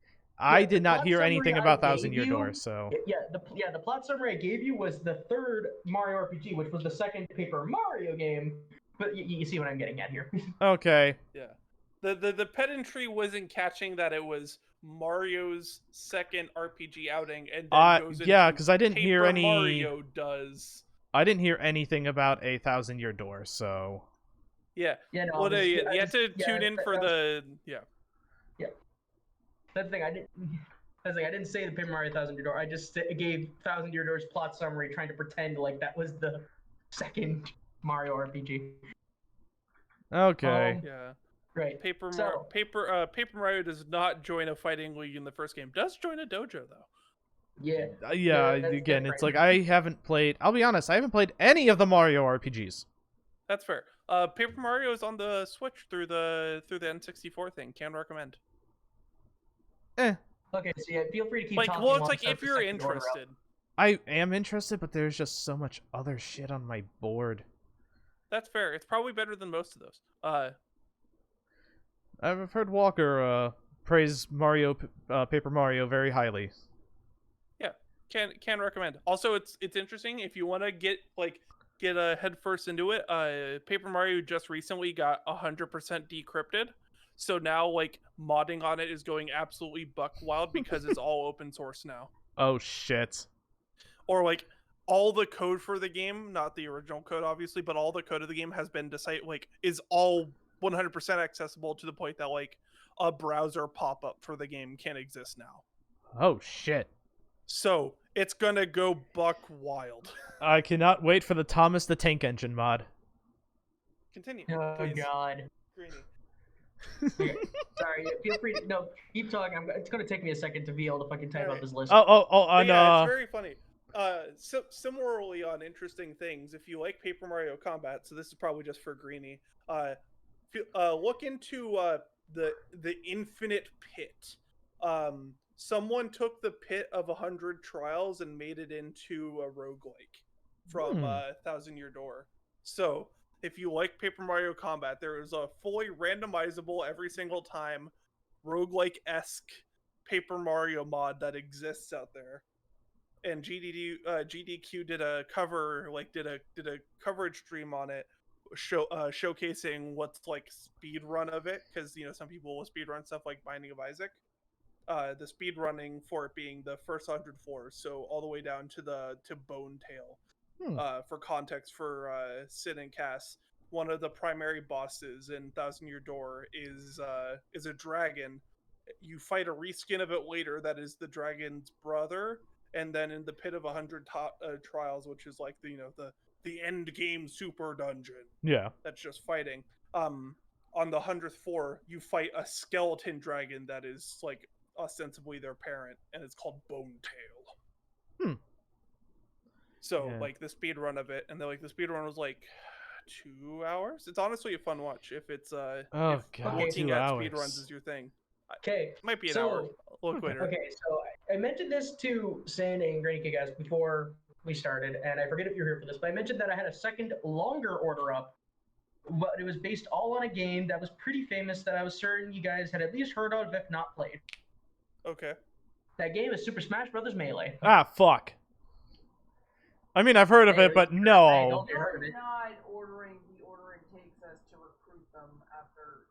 I Yeah, did the not plot hear summary anything I about gave Thousand Year you- Door, so The plot summary I gave you was the third Mario RPG, which was the second Paper Mario game. But you see what I'm getting at here. okay. Yeah. The pedantry wasn't catching that it was Mario's second RPG outing, and then goes yeah, into because I didn't hear Paper any. Mario does. I didn't hear anything about a Thousand Year Door, so Yeah. Yeah, no, Well, you I have to just- yeah, tune in that- for that's- the That's the thing. I didn't say the Paper Mario Thousand Year Door. I just gave Thousand Year Door's plot summary, trying to pretend like that was the second Mario RPG. Okay. Yeah. Right. Paper So, Mario does not join a fighting league in the first game. Does join a dojo though. yeah. Yeah, that's again, it's different. like I haven't played. I'll be honest, I haven't played any of the Mario RPGs. That's fair. Paper Mario is on the Switch through the N64 thing. Can recommend. Eh, Okay, so yeah, feel free to keep Like, talking. well, it's while I like start if the you're second order up. interested. I am interested, but there's just so much other shit on my board. That's fair. It's probably better than most of those. I've heard Walker praise Paper Mario very highly. Yeah, can recommend. Also, it's interesting if you want to get a head first into it. Paper Mario just recently got 100% decrypted, so now like modding on it is going absolutely buck wild because it's all open source now. Oh shit. Or like all the code for the game, not the original code obviously, but all the code of the game has been is all 100% accessible to the point that like a browser pop-up for the game can exist now. Oh shit. So it's gonna go buck wild. I cannot wait for the Thomas the Tank Engine mod. Continue. Oh please. God. Greeny. Okay, sorry. Feel free to keep talking. It's gonna take me a second to be able to fucking type out this list. Oh, But and yeah, it's very funny. Similarly on interesting things, if you like Paper Mario Combat, so this is probably just for Greeny. Look into the Infinite Pit. Someone took the Pit of 100 Trials and made it into a roguelike from Thousand Year Door. So if you like Paper Mario Combat, there is a fully randomizable every single time roguelike-esque Paper Mario mod that exists out there. And GDQ did a coverage stream on it, showcasing what's like speed run of it, because some people will speed run stuff like Binding of Isaac. The speed running for it being the first 100 floors, so all the way down to Bone Tail. For context, for Sid and Cass, one of the primary bosses in Thousand Year Door is a dragon. You fight a reskin of it later that is the dragon's brother, and then in the Pit of 100 Trials, which is like the end game super dungeon. Yeah. That's just fighting. On the 100th floor, you fight a skeleton dragon that is like ostensibly their parent, and it's called Bone Tail. So like the speed run of it, and the speed run was like 2 hours. It's honestly a fun watch if it's if looking at speed runs is your thing. Okay, might be an hour. Look later. Okay, so I mentioned this to Sin and GrannyKA guys before we started, and I forget if you're here for this, but I mentioned that I had a second longer order up, but it was based all on a game that was pretty famous that I was certain you guys had at least heard of, if not played. Okay. That game is Super Smash Bros. Melee. Ah, fuck. I mean, I've heard of it, but no. I only heard of it. Not ordering the order it takes us to recruit them after.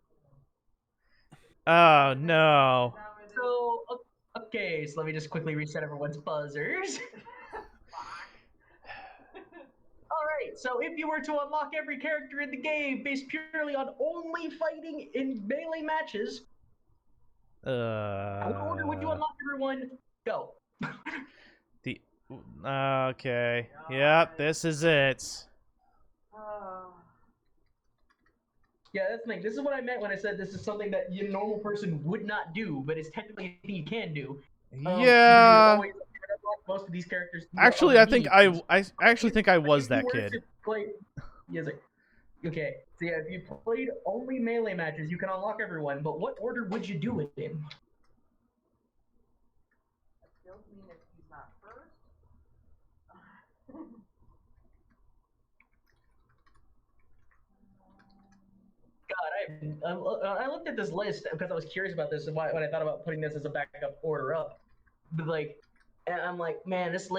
Oh, no. So, okay, so let me just quickly reset everyone's buzzers. Alright, so if you were to unlock every character in the game based purely on only fighting in melee matches, what order would you unlock everyone? Go. Okay. Yep, this is it. Yeah, that's the thing. This is what I meant when I said this is something that your normal person would not do, but it's technically a thing you can do. Yeah. Most of these characters. Actually, I actually think I was that kid. Okay, so yeah, if you played only melee matches, you can unlock everyone, but what order would you do it in? I don't mean if he's not first. God, I looked at this list because I was curious about this and when I thought about putting this as a backup order up. But and I'm like, man, this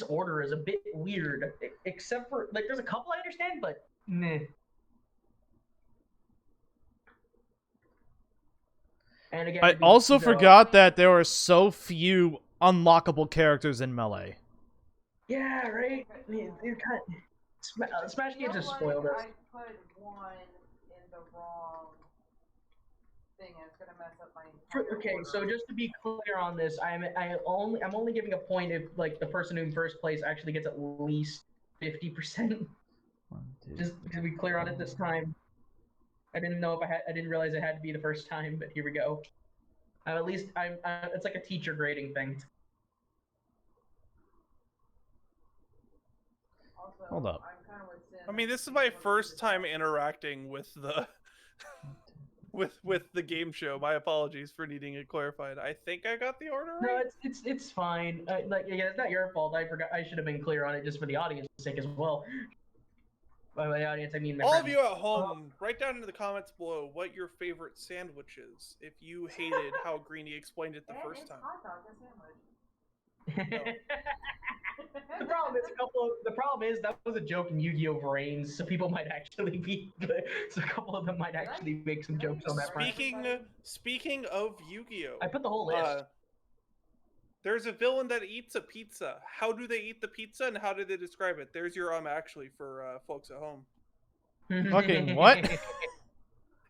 order is a bit weird. Except for there's a couple I understand, but meh. And again, I also forgot that there were so few unlockable characters in Melee. Yeah, right. Smash games have spoiled us. I put one in the wrong thing, and it's gonna mess up my. Okay, so just to be clear on this, I'm only giving a point if the person who in first place actually gets at least 50%. Just to be clear on it this time. I didn't know if I didn't realize it had to be the first time, but here we go. At least it's like a teacher grading thing. Also, Hold up. I'm kind of with Sin. I mean, this is my first time interacting with the with the game show. My apologies for needing it clarified. I think I got the order right. No, it's fine. Like, yeah, it's not your fault. I forgot. I should have been clear on it just for the audience's sake as well. By the audience, I mean my All friends. of you at home, write down in the comments below what your favorite sandwich is. If you hated how Greeny explained it the first time. Hot dog, a sandwich. The problem is that was a joke in Yu-Gi-Oh! Brains, so people might actually be. So a couple of them might actually make some jokes on that front. Speaking of Yu-Gi-Oh, I put the whole list. there's a villain that eats a pizza. How do they eat the pizza, and how do they describe it? There's your actually for folks at home. Fucking what?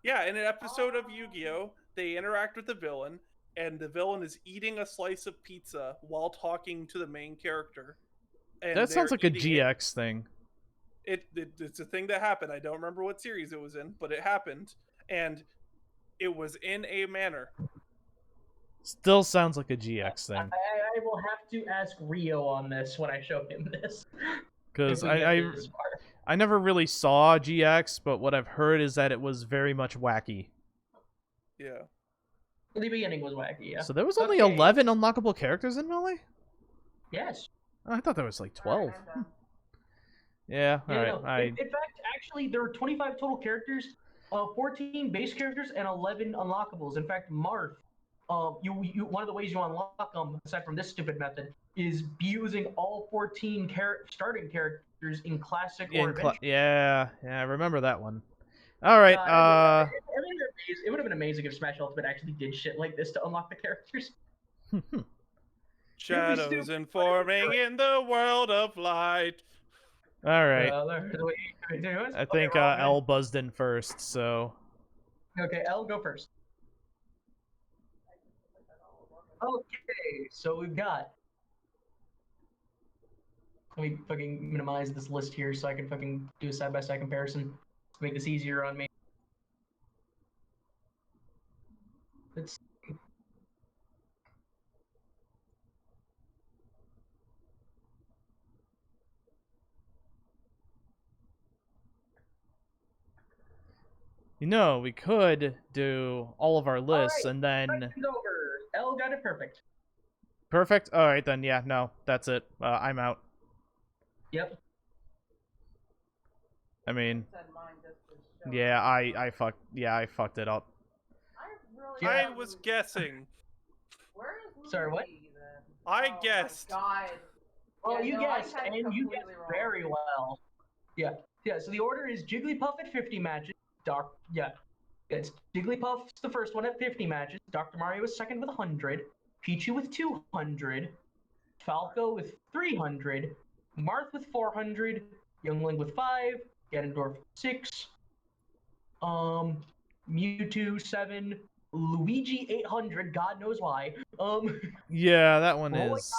Yeah, in an episode of Yu-Gi-Oh, they interact with the villain, and the villain is eating a slice of pizza while talking to the main character. And That sounds like a eating it. GX thing. It's a thing that happened. I don't remember what series it was in, but it happened, and it was in a manner. Still sounds like a GX thing. I will have to ask Rio on this when I show him this. Because If we get I this far. I never really saw GX, but what I've heard is that it was very much wacky. Yeah. The beginning was wacky, yeah. So there was only Okay. 11 unlockable characters in Melee? Yes. Oh, I thought there was like 12. Alright, I'm done. Yeah, Yeah, alright. no. In fact, actually, there were 25 total characters, 14 base characters, and 11 unlockables. In fact, Marth, one of the ways you unlock them, aside from this stupid method, is using all 14 starting characters in Classic or Adventure. Yeah, I remember that one. Alright, It would have been amazing if Smash Ultimate actually did shit like this to unlock the characters. Shadows informing in the world of light. alright. I I think L buzzed in first, so... Okay, L, go first. Okay, so we've got. Let me fucking minimize this list here so I can fucking do a side-by-side comparison to make this easier on me. Let's. You know, we could do all of our lists and then... Question's over. L got it perfect. Perfect? Alright then, yeah, no, that's it. I'm out. Yep. I mean, Said mine just to show yeah, I fucked it up. I really I was guessing. Where is Sorry, what? Luigi, then? I Oh my guessed. God. Well, Yeah, you no, I guessed, had it and you completely guessed wrong. very well. Yeah. So the order is Jigglypuff at 50 matches. It's Jigglypuff's the first one at 50 matches. Dr. Mario is second with 100. Pichu with 200. Falco with 300. Marth with 400. Youngling with 5. Ganondorf with 6. Mewtwo 7. Luigi 800. God knows why. Yeah, that one Roy is...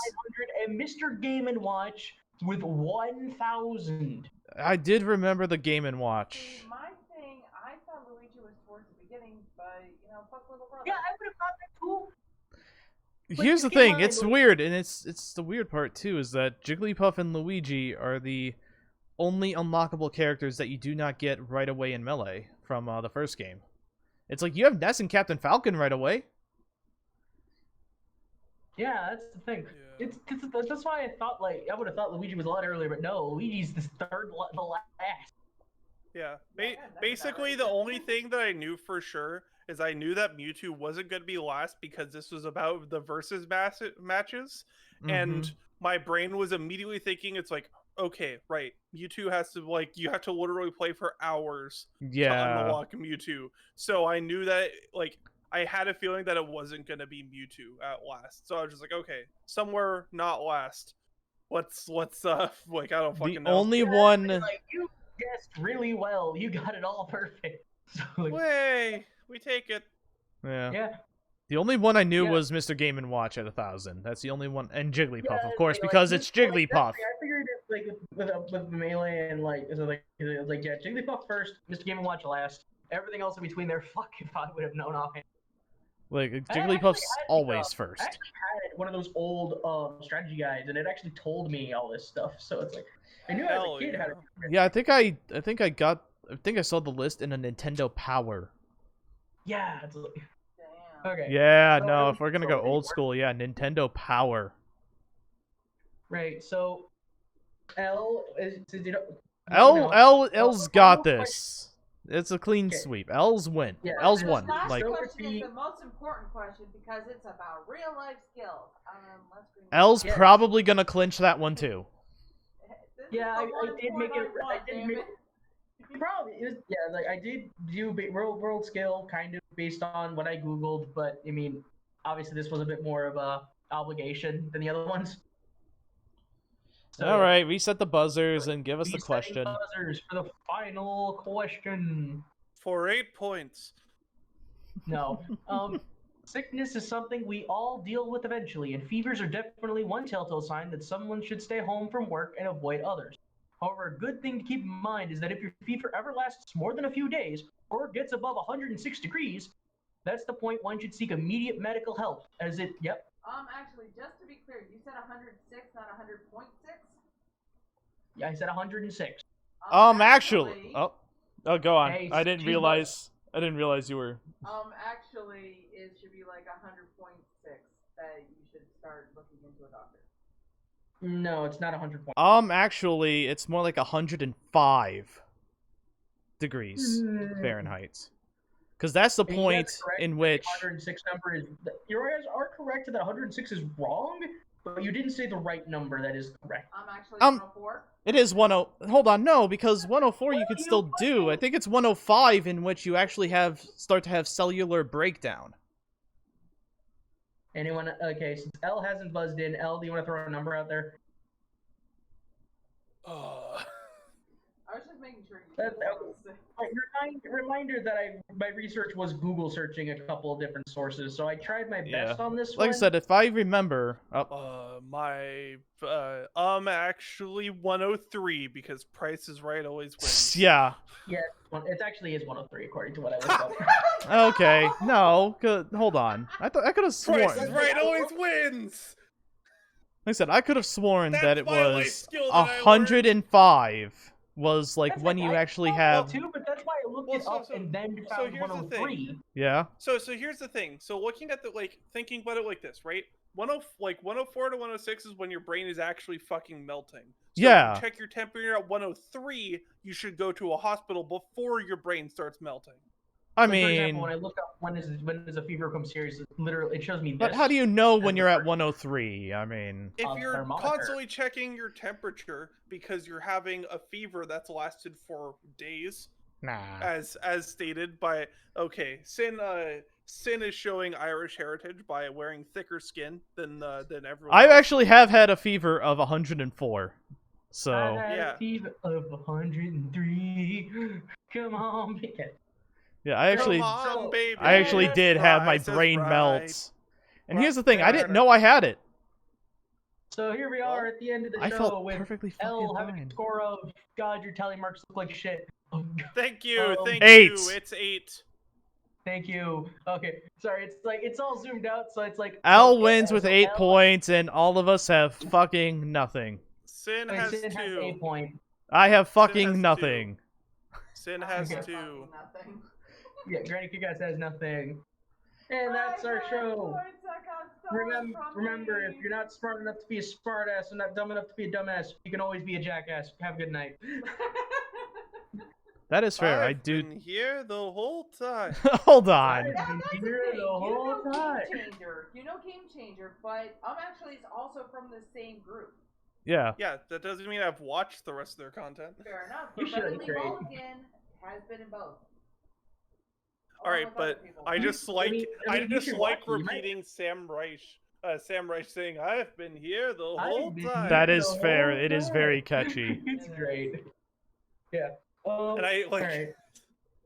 900 and Mr. Game & Watch with 1,000. I did remember the Game & Watch. See, my thing, I thought Luigi was towards the beginning, but, fuck little brother. Yeah, I would have thought that too. Here's the keep in thing, mind, it's weird, and it's the weird part too, is that Jigglypuff and Luigi are the only unlockable characters that you do not get right away in Melee from the first game. It's like, you have Ness and Captain Falcon right away. Yeah, that's the thing. Yeah. That's why I thought, I would have thought Luigi was a lot earlier, but no, Luigi's the last. Yeah. Yeah, that's Basically, about the right. only thing that I knew for sure is I knew that Mewtwo wasn't going to be last because this was about the versus matches, and my brain was immediately thinking, it's like, okay, right, Mewtwo has to, you have to literally play for hours to Yeah. unlock Mewtwo. So I knew that, I had a feeling that it wasn't going to be Mewtwo at last. So I was just like, okay, somewhere not last. Let's I don't fucking The know. only one... You guessed really well. You got it all perfect. So, Way, we take it. Yeah. yeah. The only one I knew Yeah. was Mr. Game & Watch at 1,000. That's the only one, and Jigglypuff, Yeah, of course, like, because it's exactly, Jigglypuff. I figured like with melee and like so like it was like yeah, Jigglypuff first, Mr. Game and Watch last. Everything else in between there, fuck if I would have known offhand. Like I actually Jigglypuff's had, always I first. actually had one of those old strategy guides, and it actually told me all this stuff. So it's like I knew as Hell a kid how to. Yeah, I think I saw the list in a Nintendo Power. Yeah. It's like, Damn. okay. Yeah, So no, I if we're gonna go so old school, yeah, Nintendo Power. Right. So L is you know, L's got final this. It's a clean Okay. sweep. L's win. Yeah. L's This won. last Like question is the most important question because it's about real life skills. Let's bring L's Yeah. probably gonna clinch that one too. This is Yeah, the I one did make it. point I I want, did damn make it. Probably it was, yeah. Like I did do world skill kind of based on what I googled, but I mean, obviously this was a bit more of a obligation than the other ones. So, All yeah. right, reset the buzzers and give us the Resetting question. buzzers for the final question. For 8 points. No. Sickness is something we all deal with eventually, and fevers are definitely one telltale sign that someone should stay home from work and avoid others. However, a good thing to keep in mind is that if your fever ever lasts more than a few days or gets above 106 degrees, that's the point one should seek immediate medical help. As it, yep. Actually, just to be clear, you said 106, not 100.6? Yeah, I said 106. Actually, oh, go on. Hey, I didn't she's realize you were. Actually, it should be like 100.6 that you should start looking into a doctor. No, it's not 100 points. Actually, it's more like 105 degrees Fahrenheit. Because that's the And you point guys are correct in that which. the 106 number is. You guys are correct that 106 is wrong, but you didn't say the right number. That is correct. Actually, Um, 104. It is 10. Hold on, no, because 104 you could still do. I think it's 105 in which you actually start to have cellular breakdown. Anyone? Okay, since L hasn't buzzed in, L, do you want to throw a number out there? I was just making sure you. That- Reminder that my research was Google searching a couple of different sources, so I tried my best on this one. Like I said, if I remember, Actually 103 because Price is Right always wins. yeah. Yeah, it actually is 103 according to what I looked up. Okay, no, hold on. I could have sworn. Price is Right always wins. Like I said, I could have sworn that it my life was skill that I learned. 105 was like That's when like you I actually thought have. too, but that's why I looked Well, it up and then so found here's the 103. Yeah. So here's the thing. So looking at thinking about it like this, right? 104 to 106 is when your brain is actually fucking melting. So Yeah. if you check your temperature at 103, you should go to a hospital before your brain starts melting. I For mean, example, when I look up when is a fever come serious, it shows me this. but how do you know when as you're the at first- 103? I mean, If you're thermometer. constantly checking your temperature because you're having a fever that's lasted for days, nah. as stated by Sin is showing Irish heritage by wearing thicker skin than everyone. I else. actually have had a fever of 104. So I had Yeah. a fever of 103. Come on, yeah, I actually Come on, baby, did have my Price is brain Right. melt. And here's the thing, I didn't know I had it. So here we are at the end of the I show felt with perfectly L fucking having a fine. score of God, your tally marks look like shit. Thank you, thank 8. you. It's 8. Thank you. Okay, sorry. It's like it's all zoomed out, so it's like Al okay, wins with so 8 L- points, and all of us have fucking nothing. Sin Wait, has Sin 2. has 8 points. I have has fucking 2. nothing. Sin has Okay. 2. Nothing. Yeah, GrannyKA says nothing. And that's our show. Remember, if you're not smart enough to be a smartass and not dumb enough to be a dumbass, you can always be a jackass. Have a good night. That is fair. I I've do. been here the whole time. Hold on. I've been here the whole time. You know Game Changer, but actually is also from the same group. Yeah. Yeah, that doesn't mean I've watched the rest of their content. Fair enough. You But shouldn't, Beverly Craig. Mulligan has been in both. All right, Along with other but people. I just I like mean, you just should like watch it. You might- repeating Sam Reich saying, "I've been here the I've whole been time." That here is the fair. whole It is time. very catchy. It's great. Yeah. And I like. Alright.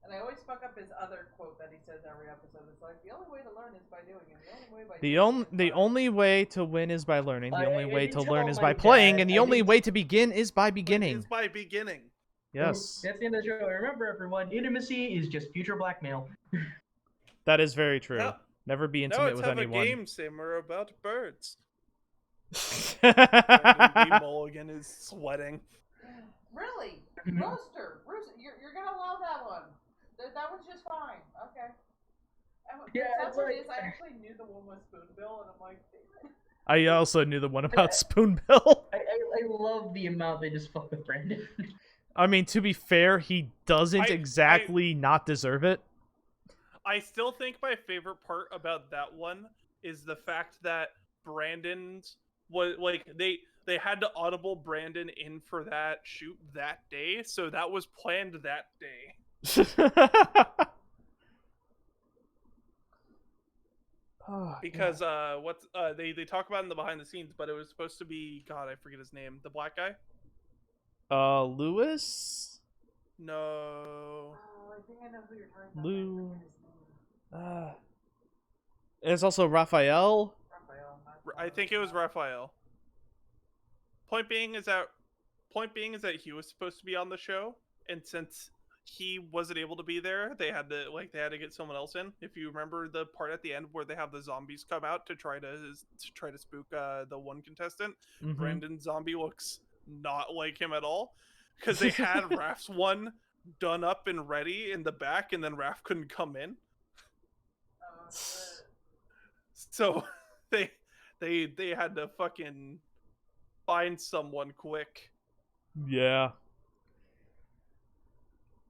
And I always fuck up his other quote that he says every episode. It's like, the only way to learn is by doing it. The only way to win is by learning. The only I way did to tell learn is my by playing, dad- and the I only did- way to begin is by beginning. It's by beginning. Yes, That's the end of the show. Remember, everyone, intimacy is just future blackmail. that is very true. Now- Never be Now intimate let's with have anyone. a game simmer about birds. Brandon B. Mulligan is sweating. Really? Mhm. Rooster, you're gonna allow that one. That one's just fine. Okay. And Yeah, the it's sad part like- is I actually knew the one with Spoonbill, and I'm like, damn it. I also knew the one about Spoonbill. I love the amount they just fuck with Brandon. I mean, to be fair, he doesn't I- exactly not deserve it. I still think my favorite part about that one is the fact that Brandon's was like they had to audible Brandon in for that shoot that day, so that was planned that day. Oh, Because they talk about in the behind the scenes, but it was supposed to be, God, I forget his name, the black guy. Lewis? No, Oh, I think I know who you're talking about. Lou. I forget his name. There's also Raphael. Raphael, not I think it was Raphael. Point being is that he was supposed to be on the show, and since he wasn't able to be there, they had to get someone else in. If you remember the part at the end where they have the zombies come out to try to spook the one contestant, Mhm. Brandon's zombie looks not like him at all, because they had Raph's one done up and ready in the back, and then Raph couldn't come in, Shit. so they had to fucking find someone quick. Yeah.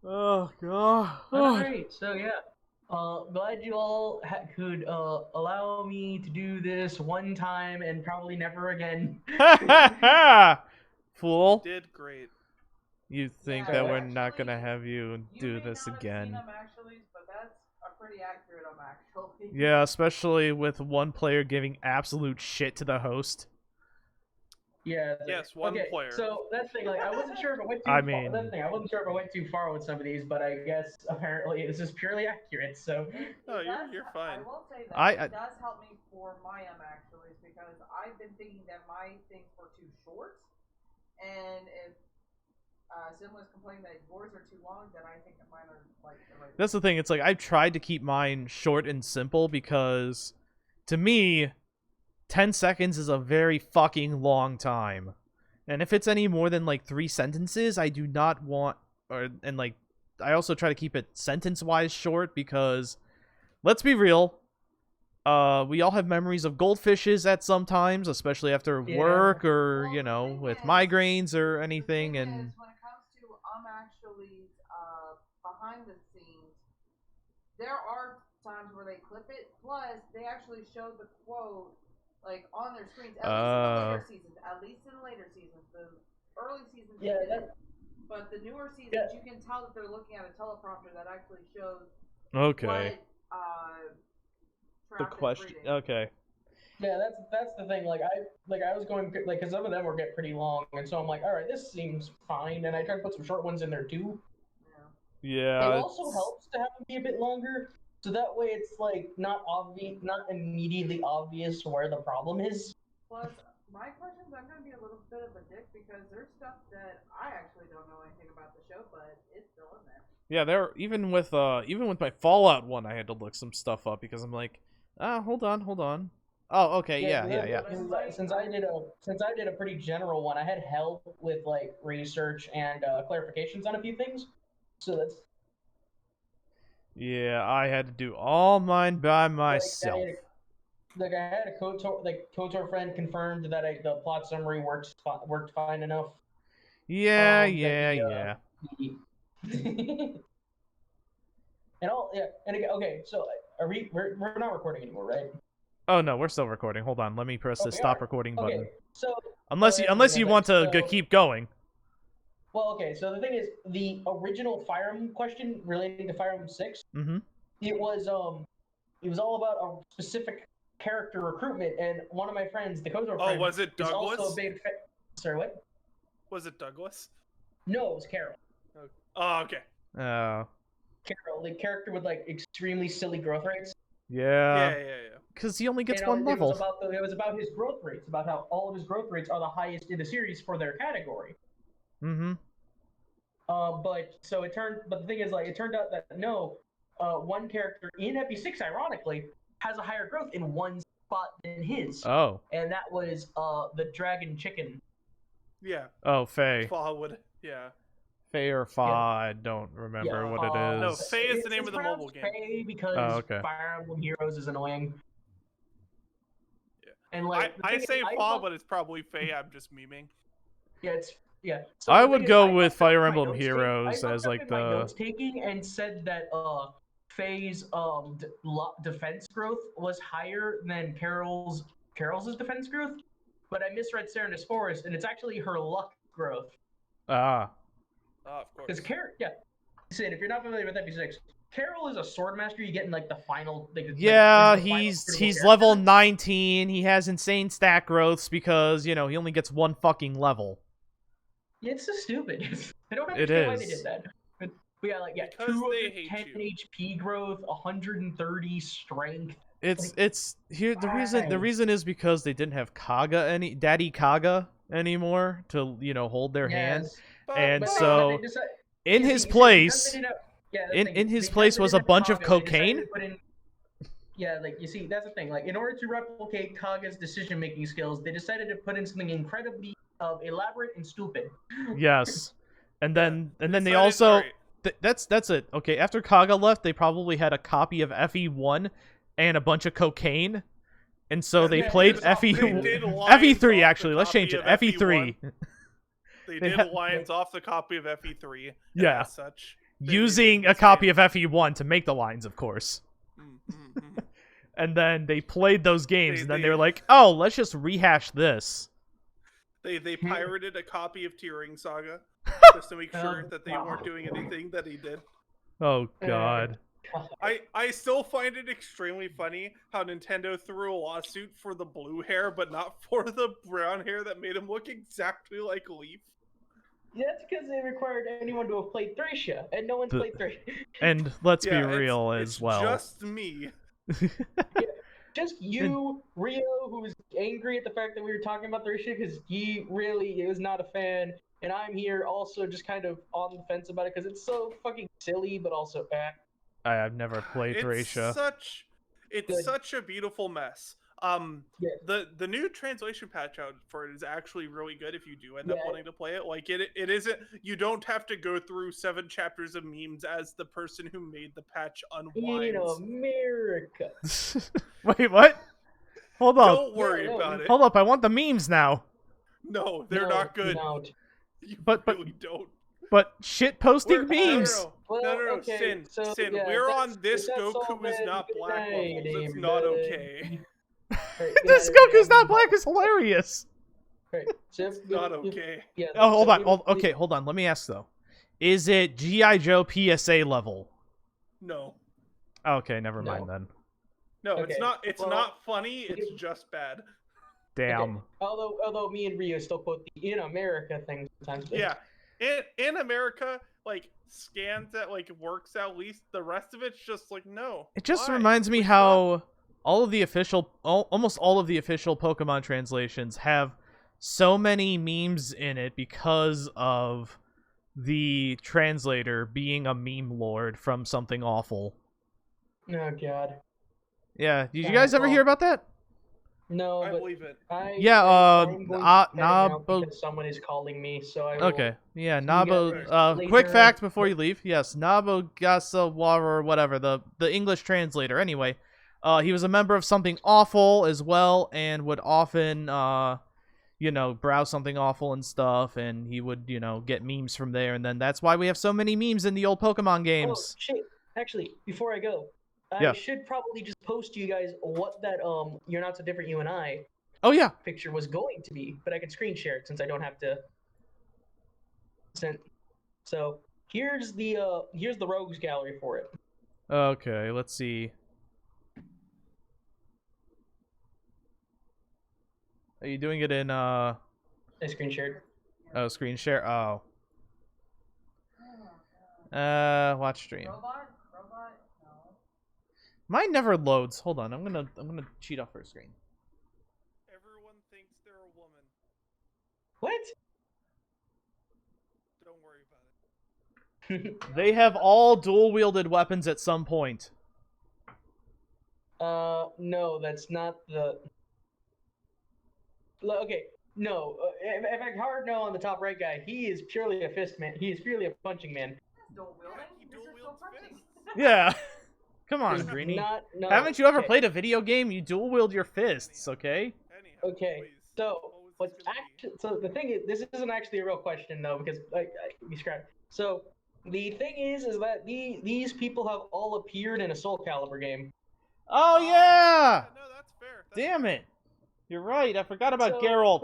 Oh god. Alright, so yeah. Glad you all could allow me to do this one time and probably never again. Fool. Did great. You think Yeah, that we're actually, not gonna have you You do may this not have again. Seen them actually, but that's a pretty accurate actually. Yeah, especially with one player giving absolute shit to the host. Yeah. Yes, one okay, player. So that's the thing. Like, I wasn't sure if it went too I far. mean- That's the thing. I wasn't sure if I went too far with some of these, but I guess apparently this is purely accurate. So. Oh, Does- you're fine. I will say that I- it does help me for my actually because I've been thinking that my things were too short, and if Sim was complaining that yours are too long, then I think that mine are like the right. That's the thing. It's like I've tried to keep mine short and simple because, to me, 10 seconds is a very fucking long time. And if it's any more than like 3 sentences, I do not want. I also try to keep it sentence-wise short because, let's be real, we all have memories of goldfishes at some times, especially after Yeah. work or Well, you the know thing with is- migraines or The anything. thing And is, when it comes to actually behind the scenes, there are times where they clip it. Plus, they actually show the quote like on their screens. At least in the later seasons. At least in the later seasons. The early seasons. Yeah, they that- didn't. But the newer seasons, Yeah. you can tell that they're looking at a teleprompter that actually shows okay, what the Trap is question. reading. Okay. Yeah, that's the thing. Like I was going like because some of them were getting pretty long, and so I'm like, all right, this seems fine, and I tried to put some short ones in there too. Yeah. Yeah. It also helps to have them be a bit longer, so that way it's like not immediately obvious where the problem is. Plus, my questions, I'm going to be a little bit of a dick because there's stuff that I actually don't know anything about the show, but it's still in there. Yeah, there even with my Fallout one, I had to look some stuff up because I'm like, hold on. Oh, okay, yeah. Since I did a pretty general one, I had help with like research and clarifications on a few things. So that's Yeah, I had to do all mine by myself. I had a KOTOR friend confirmed that the plot summary worked fine enough. Yeah. And all and again, okay, so we're not recording anymore, right? Oh no, we're still recording. Hold on, let me press the Okay, stop alright. recording button. Okay, so Unless you want to keep going. well, okay, so the thing is, the original Fire Emblem question relating to Fire Emblem 6, Mm-hmm. it was all about a specific character recruitment, and one of my friends, the KOTOR friend, was it is also Douglas? a big fan. Sorry, what? Was it Douglas? No, it was Carol. Oh, okay. Oh. Carol, the character with like extremely silly growth rates. Yeah. Yeah. Because he only gets You know, one level. it was about his growth rates, about how all of his growth rates are the highest in the series for their category. Mm-hmm. But the thing is, like, it turned out that no, one character in Epi 6, ironically, has a higher growth in one spot than his, Oh. and that was the dragon chicken. Yeah. Oh, Faye. Fa would. Yeah. Faye or Fa, I don't remember what it is. No, Faye is the name of the mobile game. Faye because okay. Fire Emblem Heroes is annoying. Yeah. And like I say Fa, but it's probably Faye. I'm just memeing. Yeah. So I would go with Fire Emblem Heroes as like my the notes taking and said that Faye's defense growth was higher than Carol's defense growth, but I misread Serenus Forest, and it's actually her luck growth. Ah. Of course. Because Sid, if you're not familiar with FP6, Carol is a sword master. You get in like the final. Yeah, he's level 19. He has insane stat growths because he only gets one fucking level. Yeah, it's so stupid. I don't understand why they did that. But we got because 210 HP growth, 130 strength. The reason is because they didn't have Daddy Kaga anymore to hold their hand, and so in his place was a bunch of cocaine. Yeah, like you see, that's the thing. Like in order to replicate Kaga's decision-making skills, they decided to put in something incredibly elaborate and stupid. Yes, and then they also that's it. Okay, after Kaga left, they probably had a copy of FE1 and a bunch of cocaine, and so they played FE3. Actually, let's change it. FE3. They did lines off the copy of FE3. Yeah, as such, using a copy of FE1 to make the lines, of course. And then they played those games, and then they were like, "Oh, let's just rehash this." They pirated a copy of Tearing Saga just to make sure that they weren't doing anything that he did. Oh God. I still find it extremely funny how Nintendo threw a lawsuit for the blue hair, but not for the brown hair that made him look exactly like Leaf. Yeah, that's because they required anyone to have played Thracia, and no one's played Thracia. And let's be real as well. Just me. Just you, Rio, who's angry at the fact that we were talking about Thracia because he really is not a fan, and I'm here also just kind of on the fence about it because it's so fucking silly, but also I've never played Thracia. It's such a beautiful mess. The new translation patch out for it is actually really good if you do end up wanting to play it. Like it isn't, you don't have to go through 7 chapters of memes as the person who made the patch unwinds. In America. Wait, what? Hold up. Don't worry about it. Hold up, I want the memes now. No, they're not good. You really don't. But shit posting memes. No, Sin. We're on this Goku is not black levels. It's not okay. This Goku's not black is hilarious. It's not okay. Oh, hold on. Okay, hold on. Let me ask though. Is it G.I. Joe PSA level? No. Okay, never mind then. No, it's not. It's not funny. It's just bad. Damn. Okay. Although me and Rio still quote the "in America" thing sometimes. Yeah, in America, like scans that like works at least. The rest of it's just like no. It just reminds me how almost all of the official Pokemon translations have so many memes in it because of the translator being a meme lord from Something Awful. Oh God. Yeah, did you guys ever hear about that? No, I but believe it. Nabo. Someone is calling me, so I. Okay, yeah, Nabo. Quick fact before you leave. Yes, Nabo Gasawa or whatever the English translator. Anyway, he was a member of Something Awful as well, and would often browse Something Awful and stuff, and he would get memes from there, and then that's why we have so many memes in the old Pokemon games. Oh shit! Actually, before I go. I should probably just post to you guys what that You're Not So Different You and I picture was going to be, but I can screen share it since I don't have to send. So here's the rogues gallery for it. Okay, let's see. Are you doing it in I screen shared. Oh, screen share. Oh. Watch stream. Mine never loads. Hold on, I'm gonna cheat off her screen. Everyone thinks they're a woman. What? Don't worry about it. They have all dual-wielded weapons at some point. No, that's not the. Okay, no. In fact, hard no on the top right guy. He is purely a fist man. He is purely a punching man. Dual wielding? He This is dual still wields punching. fists. Yeah. Come on, It's Greenie. no, Haven't you ever okay. played a video game? You dual-wield your fists, okay? Anyhow, Okay, please. so What was what's this gonna be? actually so the thing is, this isn't actually a real question though, because like we scrapped. So the thing is that these people have all appeared in a Soul Calibur game. Oh, yeah! No, that's fair. That's Damn fair. it. You're right, I forgot about So Geralt.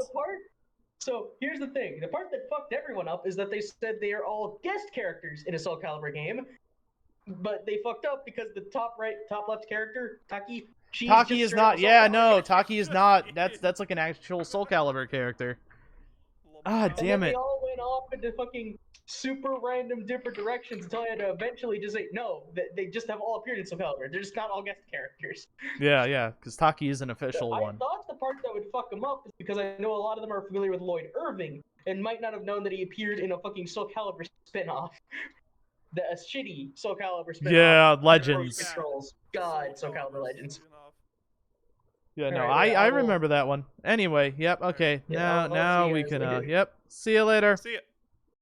So here's the thing: the part that fucked everyone up is that they said they are all guest characters in a Soul Calibur game, but they fucked up because the top left character Taki. She's Taki just is straight up not. a Soul Yeah, Calibur no, character. Taki is not. That's like an actual Soul Calibur character. Ah, Lamau. And damn then it. they all went off into fucking super random different directions until I had to eventually just say, no, they just have all appeared in Soul Calibur. They're just not all guest characters. Yeah, because Taki is an official I one. thought the part that would fuck them up is because I know a lot of them are familiar with Lloyd Irving and might not have known that he appeared in a fucking Soul Calibur spinoff. A shitty Soul Calibur spinoff. Yeah, Under Legends. Voice Controls. God, Soul Calibur Legends. spin-off. Yeah, no, Alright, yeah, I I will- remember that one. Anyway, yep, okay. Yeah, I'll see Now you we guys can, later. yep. See you later. See ya.